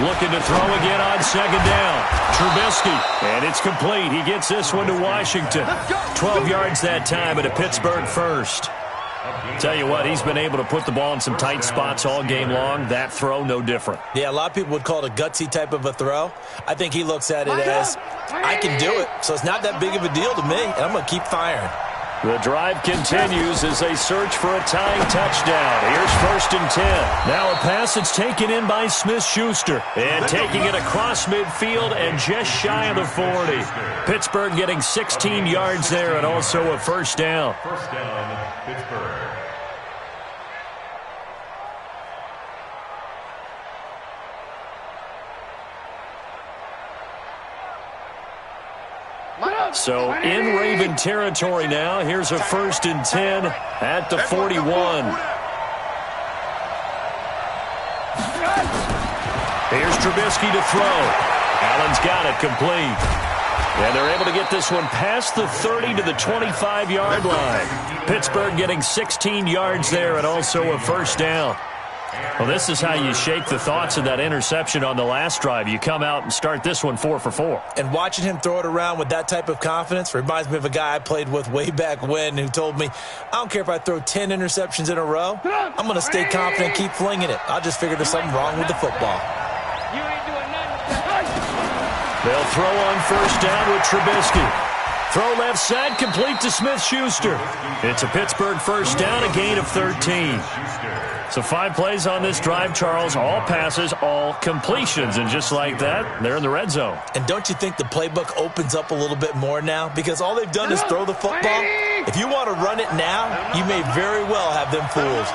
Looking to throw again on 2nd down. Trubisky, and it's complete. He gets this one to Washington. 12 yards that time at a Pittsburgh first. Tell you what, he's been able to put the ball in some tight spots all game long. That throw, no different. Yeah, a lot of people would call it a gutsy type of a throw. I think he looks at it as, I can do it, so it's not that big of a deal to me, and I'm going to keep firing. The drive continues as they search for a tying touchdown. Here's 1st and 10. Now a pass that's taken in by Smith-Schuster. And taking it across midfield and just shy of the 40. Pittsburgh getting 16 yards there and also a 1st down. 1st down, Pittsburgh. So in Raven territory now. Here's a 1st and 10 at the 41. Here's Trubisky to throw. Allen's got it complete. And they're able to get this one past the 30 to the 25-yard line. Pittsburgh getting 16 yards there and also a 1st down. Well, this is how you shake the thoughts of that interception on the last drive. You come out and start this one 4 for 4. And watching him throw it around with that type of confidence reminds me of a guy I played with way back when who told me, I don't care if I throw 10 interceptions in a row. I'm going to stay confident and keep flinging it. I just figured there's something wrong with the football. You ain't doing nothing. They'll throw on 1st down with Trubisky. Throw left side, complete to Smith-Schuster. It's a Pittsburgh 1st down, a gain of 13. So 5 plays on this drive, Charles. All passes, all completions. And just like that, they're in the red zone. And don't you think the playbook opens up a little bit more now? Because all they've done is throw the football. If you want to run it now, you may very well have them fooled.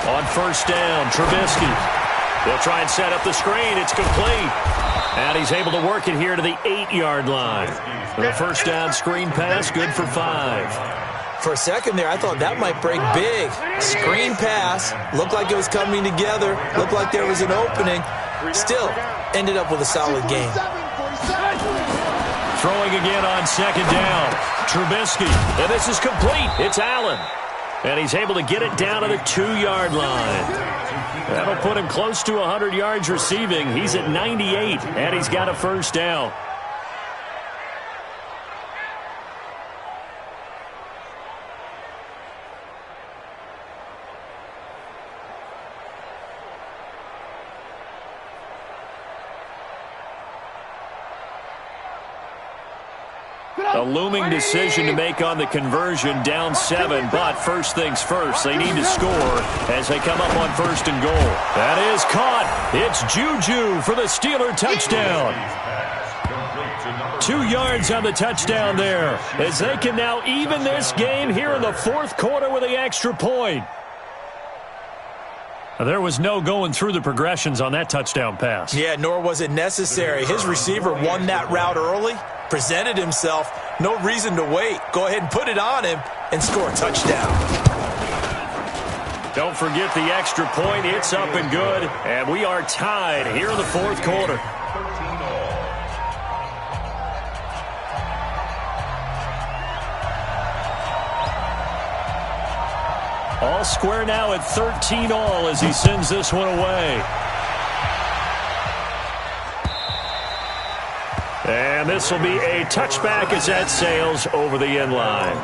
On 1st down, Trubisky. They'll try and set up the screen. It's complete. And he's able to work it here to the 8-yard line. The 1st down screen pass, good for 5. For a second there, I thought that might break big. Screen pass. Looked like it was coming together. Looked like there was an opening. Still, ended up with a solid game. Throwing again on 2nd down. Trubisky. And this is complete. It's Allen. And he's able to get it down to the 2-yard line. That'll put him close to 100 yards receiving. He's at 98, and he's got a 1st down. A looming decision to make on the conversion, down 7, but first things first, they need to score as they come up on 1st and goal. That is caught. It's Juju for the Steeler touchdown. 2 yards on the touchdown there as they can now even this game here in the 4th quarter with the extra point. There was no going through the progressions on that touchdown pass. Yeah, nor was it necessary. His receiver won that route early, presented himself, no reason to wait. Go ahead and put it on him and score a touchdown. Don't forget the extra point. It's up and good, and we are tied here in the fourth quarter. All square now at 13-all as he sends this one away. And this will be a touchback as that sails over the end line.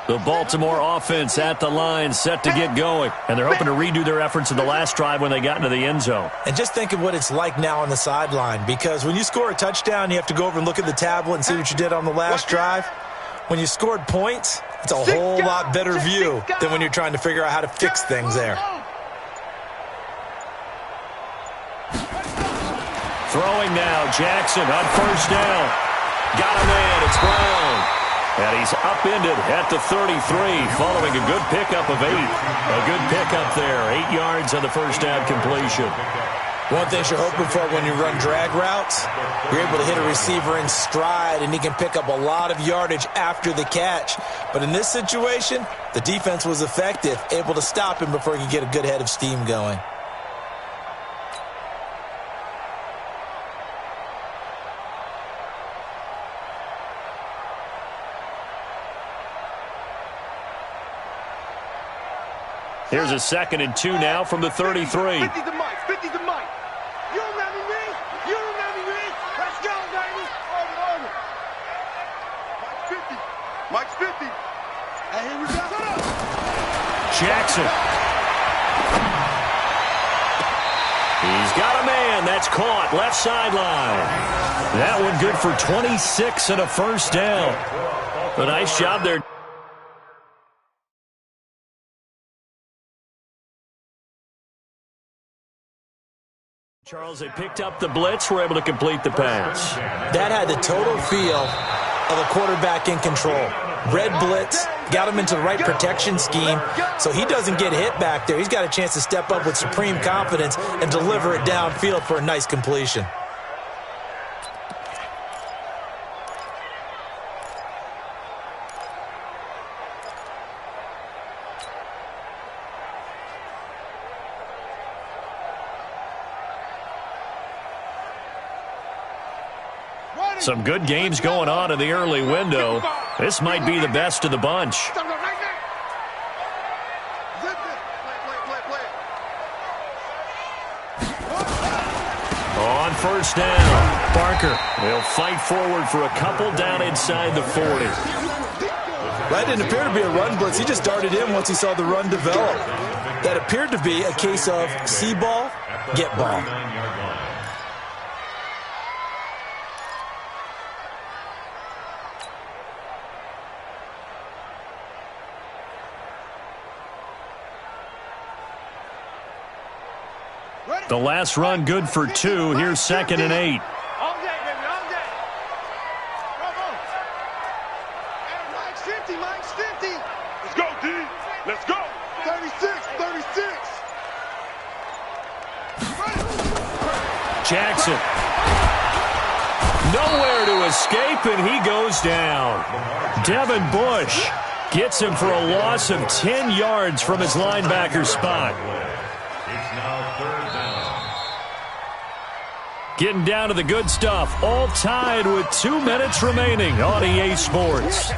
The Baltimore offense at the line, set to get going. And they're hoping to redo their efforts in the last drive when they got into the end zone. And just think of what it's like now on the sideline, because when you score a touchdown, you have to go over and look at the tablet and see what you did on the last drive. When you scored points, it's a whole lot better view than when you're trying to figure out how to fix things there. Throwing now, Jackson on first down. Got a man, it's Brown. And he's upended at the 33 following a good pickup of 8. A good pickup there, 8 yards on the first down completion. One thing you're hoping for when you run drag routes, you're able to hit a receiver in stride and he can pick up a lot of yardage after the catch. But in this situation, the defense was effective, able to stop him before he could get a good head of steam going. Here's a 2nd and 2 now from the 33. 50's the mic, 50's the mic. You remember me? You remember me? Let's go, baby. Over. Mike's 50. And here we go. Jackson. He's got a man. That's caught. Left sideline. That one good for 26 and a first down. A nice job there. Charles, they picked up the blitz, were able to complete the pass. That had the total feel of a quarterback in control. Red blitz, got him into the right protection scheme, so he doesn't get hit back there. He's got a chance to step up with supreme confidence and deliver it downfield for a nice completion. Some good games going on in the early window. This might be the best of the bunch. On first down, Barker will fight forward for a couple down inside the 40. That didn't appear to be a run blitz. He just darted in once he saw the run develop. That appeared to be a case of see ball, get ball. The last run good for 2. Here's 2nd and 8. All day, baby, all day. Mike's 50, Mike's 50. Let's go, D. Let's go. 36. Jackson. Nowhere to escape, and he goes down. Devin Bush gets him for a loss of 10 yards from his linebacker spot. Getting down to the good stuff. All tied with 2 minutes remaining on EA Sports.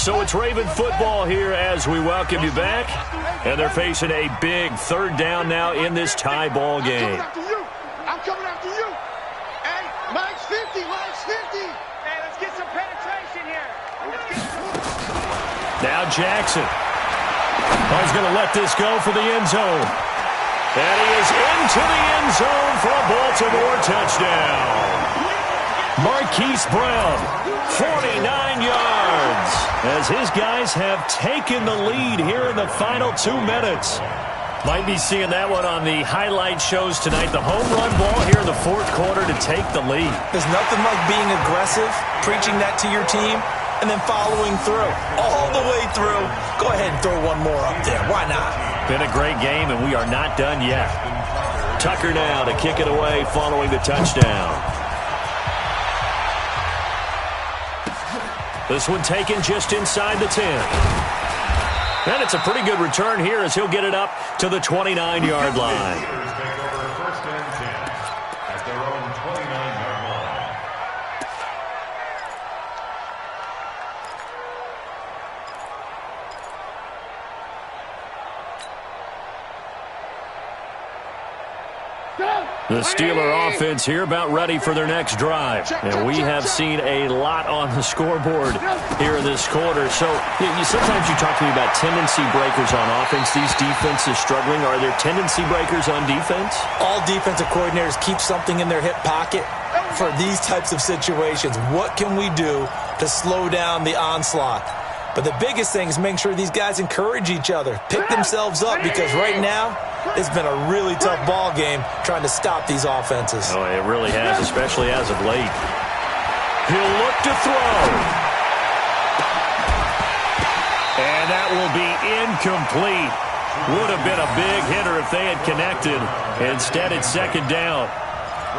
So it's Raven football here as we welcome you back. And they're facing a big third down now in this tie ball game. I'm coming after you. Hey, mine's 50. Mine's 50. Hey, let's get some penetration here. Now Jackson. He's going to let this go for the end zone. And he is into the end zone for a Baltimore touchdown. Marquise Brown, 49 yards, as his guys have taken the lead here in the final 2 minutes. Might be seeing that one on the highlight shows tonight. The home run ball here in the fourth quarter to take the lead. There's nothing like being aggressive, preaching that to your team, and then following through, all the way through. Go ahead and throw one more up there. Why not? Been a great game, and we are not done yet. Tucker now to kick it away following the touchdown. This one taken just inside the 10. And it's a pretty good return here as he'll get it up to the 29-yard line. The Steeler offense here about ready for their next drive. And we have seen a lot on the scoreboard here in this quarter. So sometimes you talk to me about tendency breakers on offense. These defenses struggling. Are there tendency breakers on defense? All defensive coordinators keep something in their hip pocket for these types of situations. What can we do to slow down the onslaught? But the biggest thing is making sure these guys encourage each other, pick themselves up, because right now it's been a really tough ball game trying to stop these offenses. Oh, it really has, especially as of late. He'll look to throw. And that will be incomplete. Would have been a big hitter if they had connected. Instead, it's second down.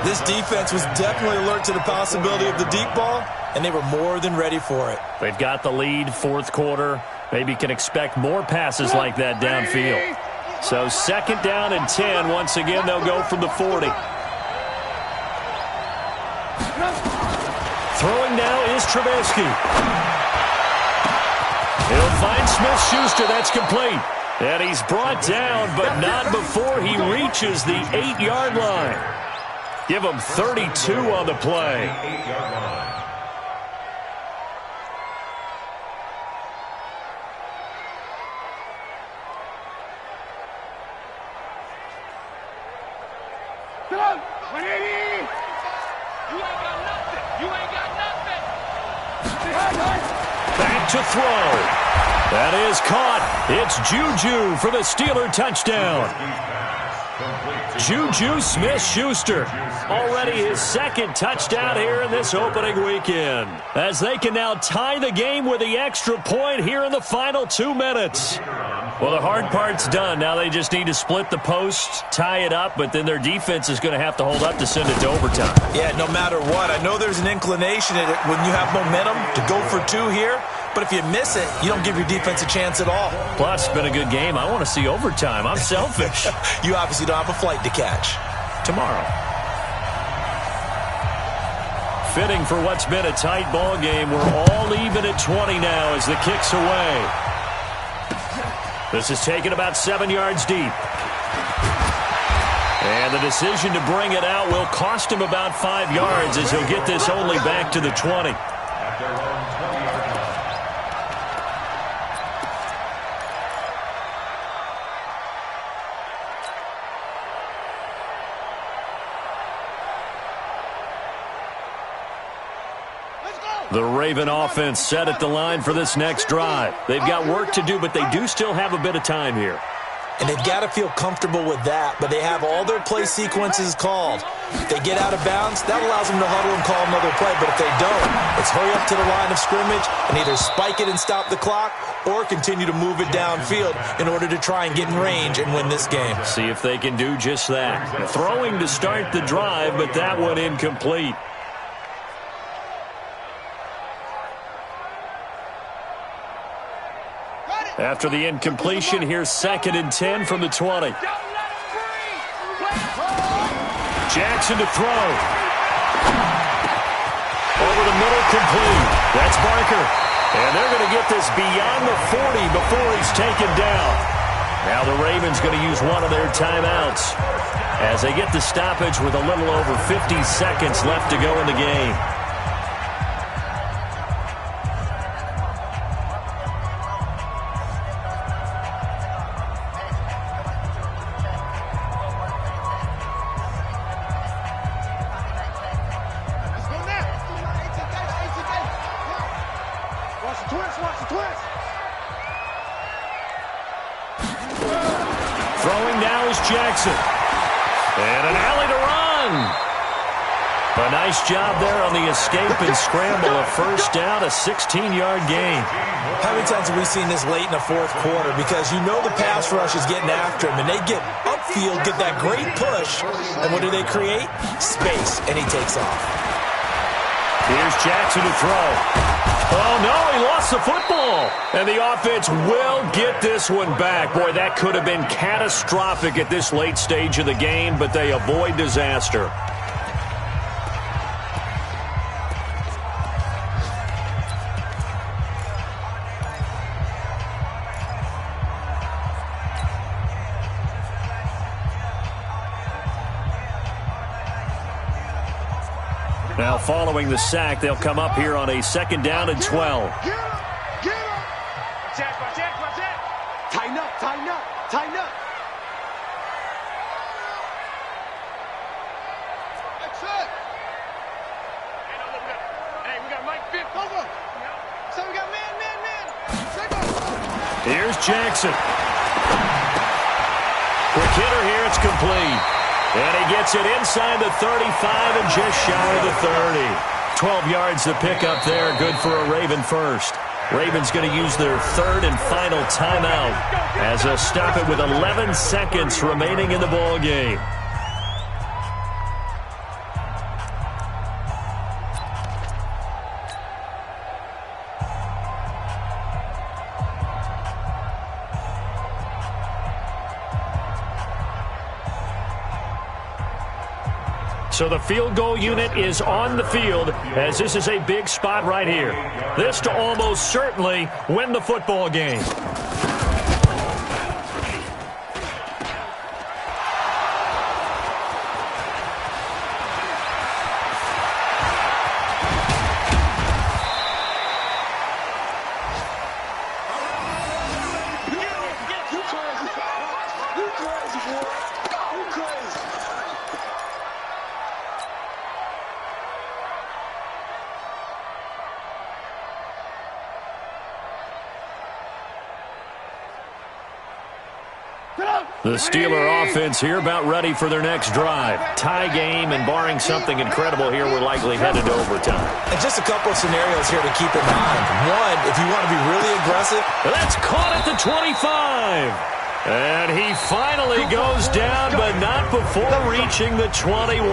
This defense was definitely alert to the possibility of the deep ball, and they were more than ready for it. They've got the lead, fourth quarter. Maybe can expect more passes like that downfield. So second down and 10. Once again, they'll go from the 40. Throwing now is Trubisky. He'll find Smith-Schuster. That's complete. And he's brought down, but not before he reaches the 8-yard line. Give him 32 on the play. Back to throw. That is caught. It's Juju for the Steeler touchdown. Juju Smith-Schuster. Already his second touchdown here in this opening weekend. As they can now tie the game with the extra point here in the final 2 minutes. Well, the hard part's done. Now they just need to split the post, tie it up, but then their defense is going to have to hold up to send it to overtime. Yeah, no matter what. I know there's an inclination in it when you have momentum to go for two here, but if you miss it, you don't give your defense a chance at all. Plus, it's been a good game. I want to see overtime. I'm selfish. You obviously don't have a flight to catch. Tomorrow. Fitting for what's been a tight ball game. We're all even at 20 now as the kick's away. This is taken about 7 yards deep. And the decision to bring it out will cost him about 5 yards as he'll get this only back to the 20. The Raven offense set at the line for this next drive. They've got work to do, but they do still have a bit of time here. And they've got to feel comfortable with that, but they have all their play sequences called. If they get out of bounds, that allows them to huddle and call another play, but if they don't, it's hurry up to the line of scrimmage and either spike it and stop the clock or continue to move it downfield in order to try and get in range and win this game. See if they can do just that. Throwing to start the drive, but that one incomplete. After the incompletion, here's 2nd and 10 from the 20. Jackson to throw. Over the middle, complete. That's Barker. And they're going to get this beyond the 40 before he's taken down. Now the Ravens going to use one of their timeouts as they get the stoppage with a little over 50 seconds left to go in the game. Throwing now is Jackson. And an alley to run. A nice job there on the escape and scramble. A first down, a 16-yard gain. How many times have we seen this late in the fourth quarter? Because you know the pass rush is getting after him, and they get upfield, get that great push. And what do they create? Space, and he takes off. Here's Jackson to throw. Oh, no, he lost the football. And the offense will get this one back. Boy, that could have been catastrophic at this late stage of the game, but they avoid disaster. Now, following the sack, they'll come up here on a 2nd down and 12. Get him! Get him! Watch out! Tighten up, tighten up, tighten up. That's it. Hey, we got Mike Fifth. Cover. So we got man. Here's Jackson. Quick hitter here, it's complete. And he gets it inside the 35 and just shy of the 30. 12 yards to pick up there. Good for a Raven first. Ravens going to use their 3rd and final timeout as they'll stop it with 11 seconds remaining in the ball game. So the field goal unit is on the field as this is a big spot right here. This to almost certainly win the football game. The Steeler offense here about ready for their next drive. Tie game, and barring something incredible here, we're likely headed to overtime. And just a couple of scenarios here to keep in mind. One, if you want to be really aggressive. That's caught at the 25. And he finally goes down, but not before reaching the 21.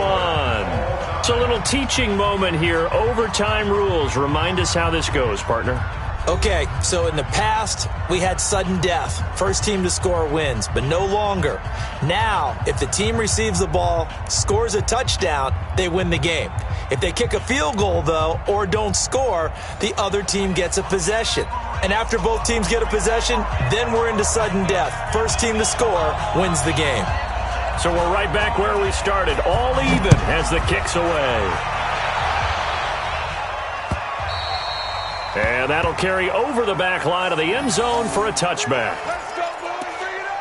It's a little teaching moment here. Overtime rules. Remind us how this goes, partner. Okay, so in the past, we had sudden death. First team to score wins, but no longer. Now, if the team receives the ball, scores a touchdown, they win the game. If they kick a field goal, though, or don't score, the other team gets a possession. And after both teams get a possession, then we're into sudden death. First team to score wins the game. So we're right back where we started. All even as the kick's away. And that'll carry over the back line of the end zone for a touchback. Let's go, boys. Bring it up.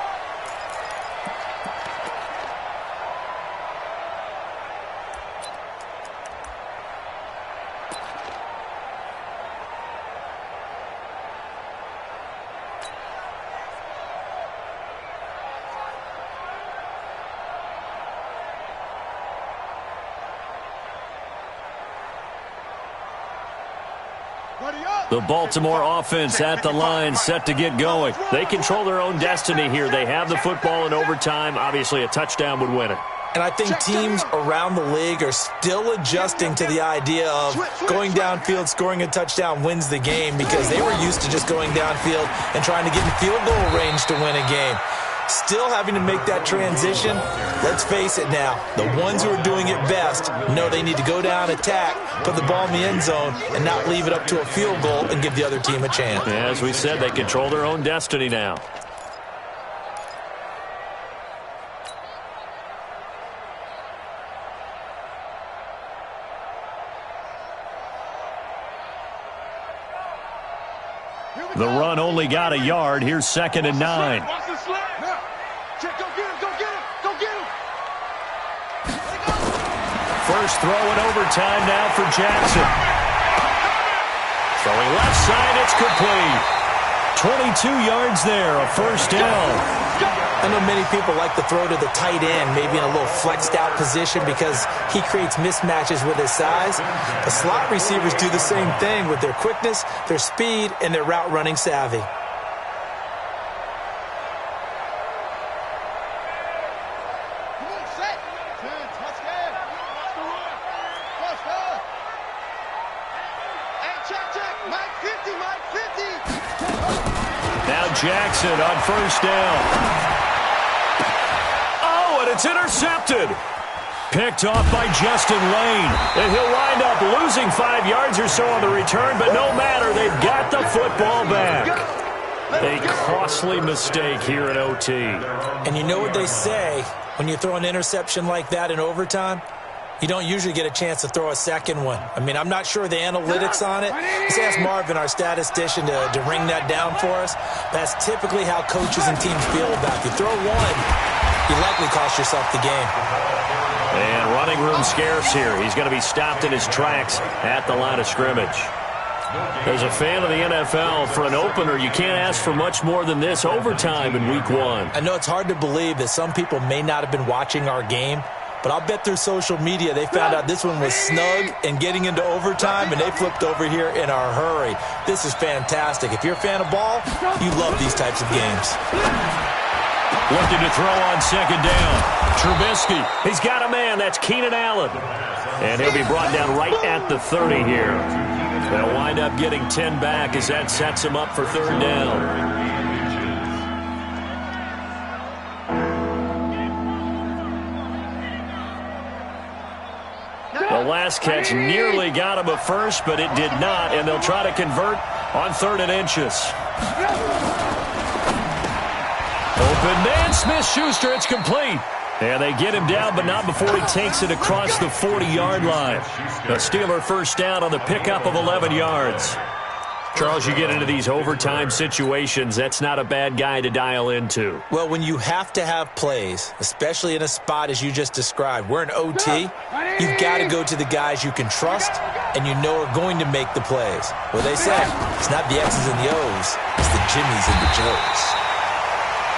The Baltimore offense at the line, set to get going. They control their own destiny here. They have the football in overtime. Obviously, a touchdown would win it. And I think teams around the league are still adjusting to the idea of going downfield, scoring a touchdown wins the game, because they were used to just going downfield and trying to get in field goal range to win a game. still having to make that transition. Let's face it now, the ones who are doing it best know they need to go down, attack, put the ball in the end zone, and not leave it up to a field goal and give the other team a chance. As we said, they control their own destiny now. The run only got a yard. Here's 2nd and 9. First throw in overtime now for Jackson. Throwing left side, it's complete. 22 yards there, a first down. I know many people like to throw to the tight end, maybe in a little flexed out position because he creates mismatches with his size. The slot receivers do the same thing with their quickness, their speed, and their route running savvy. Now Jackson on first down. Oh, and it's intercepted. Picked off by Justin Lane. And he'll wind up losing 5 yards or so on the return, but no matter, they've got the football back. A costly mistake here in OT. And you know what they say, when you throw an interception like that in overtime, you don't usually get a chance to throw a second one. I mean, I'm not sure the analytics on it. Let's ask Marvin, our statistician, to ring that down for us. That's typically how coaches and teams feel about it. You throw one, you likely cost yourself the game. And running room scarce here. He's going to be stopped in his tracks at the line of scrimmage. As a fan of the NFL, for an opener, you can't ask for much more than this overtime in Week 1. I know it's hard to believe that some people may not have been watching our game, but I'll bet through social media they found out this one was snug and getting into overtime, and they flipped over here in a hurry. This is fantastic. If you're a fan of ball, you love these types of games. Looking to throw on 2nd down. Trubisky, he's got a man. That's Keenan Allen. And he'll be brought down right at the 30 here. They'll wind up getting 10 back as that sets him up for 3rd down. The last catch nearly got him a first, but it did not, and they'll try to convert on 3rd and inches. Open man, Smith-Schuster, it's complete. And they get him down, but not before he takes it across the 40-yard line. A Steeler first down on the pickup of 11 yards. Charles, you get into these overtime situations, that's not a bad guy to dial into. Well, when you have to have plays, especially in a spot as you just described, we're in OT, you've got to go to the guys you can trust and you know are going to make the plays. Well, they say it's not the X's and the O's, it's the Jimmies and the Joes.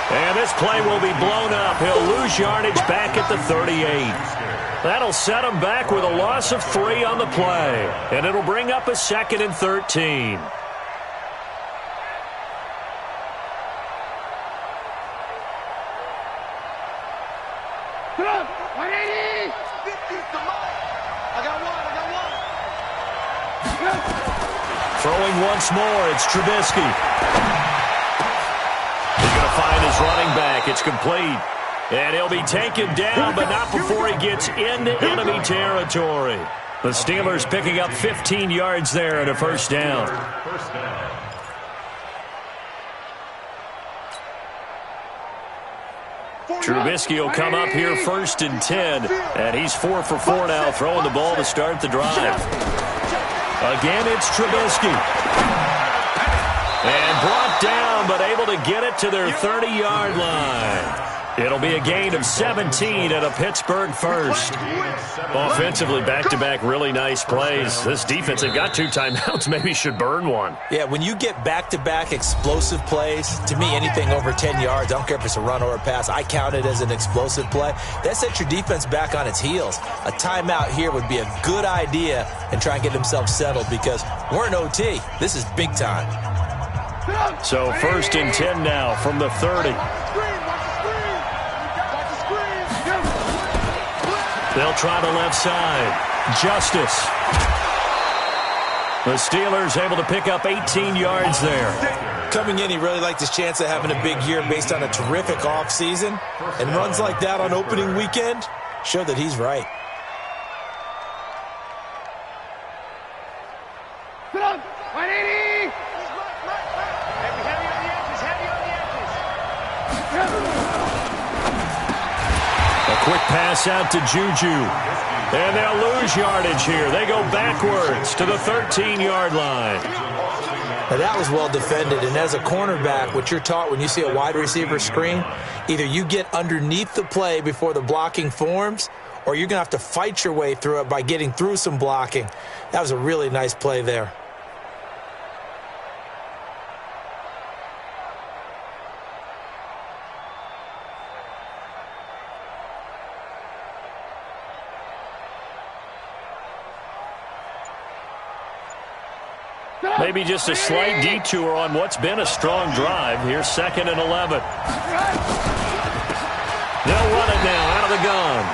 And this play will be blown up. He'll lose yardage back at the 38. That'll set him back with a loss of 3 on the play. And it'll bring up a 2nd and 13. Throwing once more, it's Trubisky. He's going to find his running back. It's complete. And he'll be taken down, but not before he gets into enemy territory. The Steelers picking up 15 yards there and a first down. Trubisky will come up here 1st and 10, and he's 4 for 4 now, throwing the ball to start the drive. Again, it's Trubisky. And brought down, but able to get it to their 30-yard line. It'll be a gain of 17 and a Pittsburgh first. Offensively, back-to-back really nice plays. This defense, they've got 2 timeouts, maybe should burn one. Yeah, when you get back-to-back explosive plays, to me, anything over 10 yards, I don't care if it's a run or a pass, I count it as an explosive play. That sets your defense back on its heels. A timeout here would be a good idea and try and get themselves settled because we're in OT. This is big time. So 1st and 10 now from the 30. They'll try the left side. Justice. The Steelers able to pick up 18 yards there. Coming in, he really liked his chance of having a big year based on a terrific offseason. And runs like that on opening weekend show that he's right. Quick pass out to Juju. And they'll lose yardage here. They go backwards to the 13-yard line. Now that was well defended, and as a cornerback, what you're taught when you see a wide receiver screen, either you get underneath the play before the blocking forms, or you're going to have to fight your way through it by getting through some blocking. That was a really nice play there. Maybe just a slight detour on what's been a strong drive. Here's 2nd and 11. They'll run it now out of the gun.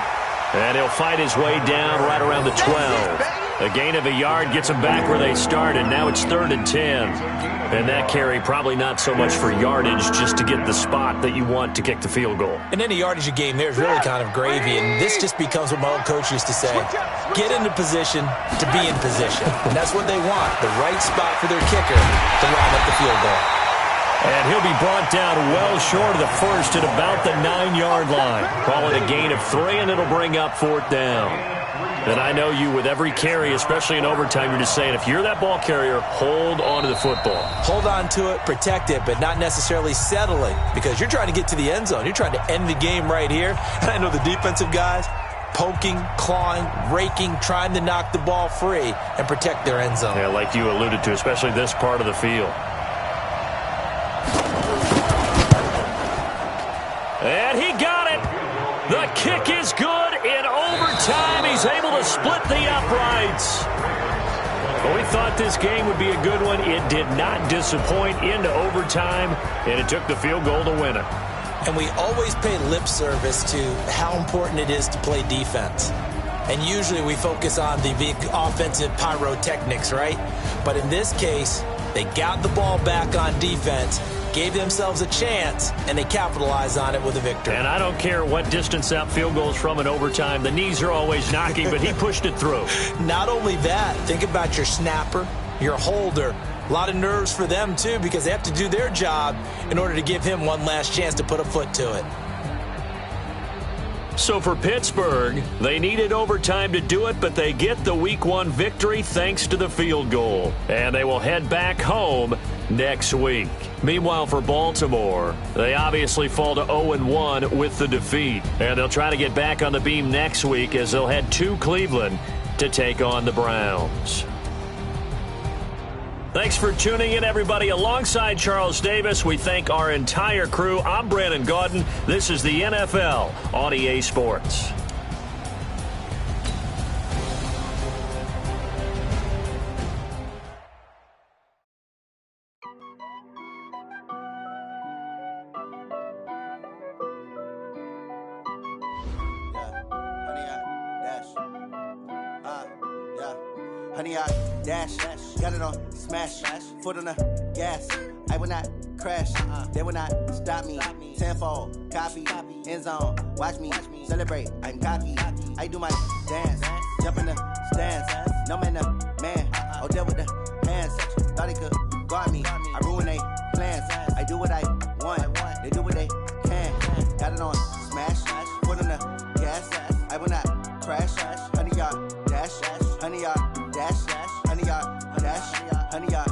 And he'll fight his way down right around the 12. A gain of a yard gets him back where they started. Now it's 3rd and 10. And that carry probably not so much for yardage, just to get the spot that you want to kick the field goal. And any yardage you gain there is really kind of gravy. And this just becomes what my old coach used to say. Get into position to be in position. And that's what they want, the right spot for their kicker to line up the field goal. And he'll be brought down well short of the first at about the 9-yard line. Call it a gain of 3, and it'll bring up 4th down. And I know you, with every carry, especially in overtime, you're just saying, if you're that ball carrier, hold on to the football. Hold on to it, protect it, but not necessarily settling, because you're trying to get to the end zone. You're trying to end the game right here. And I know the defensive guys, poking, clawing, raking, trying to knock the ball free and protect their end zone. Yeah, like you alluded to, especially this part of the field. And he got it. The kick is good. In overtime, he's able to split the uprights. Well, we thought this game would be a good one. It did not disappoint into overtime, and it took the field goal to win it. And we always pay lip service to how important it is to play defense. And usually we focus on the big offensive pyrotechnics, right? But in this case, they got the ball back on defense, gave themselves a chance, and they capitalized on it with a victory. And I don't care what distance that field goal is from in overtime. The knees are always knocking, but he pushed it through. Not only that, think about your snapper, your holder. A lot of nerves for them, too, because they have to do their job in order to give him one last chance to put a foot to it. So for Pittsburgh, they needed overtime to do it, but they get the Week 1 victory thanks to the field goal. And they will head back home next week. Meanwhile, for Baltimore, they obviously fall to 0-1 with the defeat. And they'll try to get back on the beam next week as they'll head to Cleveland to take on the Browns. Thanks for tuning in, everybody. Alongside Charles Davis, we thank our entire crew. I'm Brandon Gaudin. This is the NFL on EA Sports. Honey, I dash, got it on smash, foot on the gas. I will not crash, they will not stop me. Tenfold, copy, end zone, watch me celebrate. I'm cocky, I do my dance, jump in the stands. No man, the man, oh, deal with the hands. Thought he could guard me, I ruin they plans. I do what I want, they do what they can. Got it on smash, foot on the gas. I will not crash, honey, y'all dash, honey, y'all dash, honey, y'all dash, honey, y'all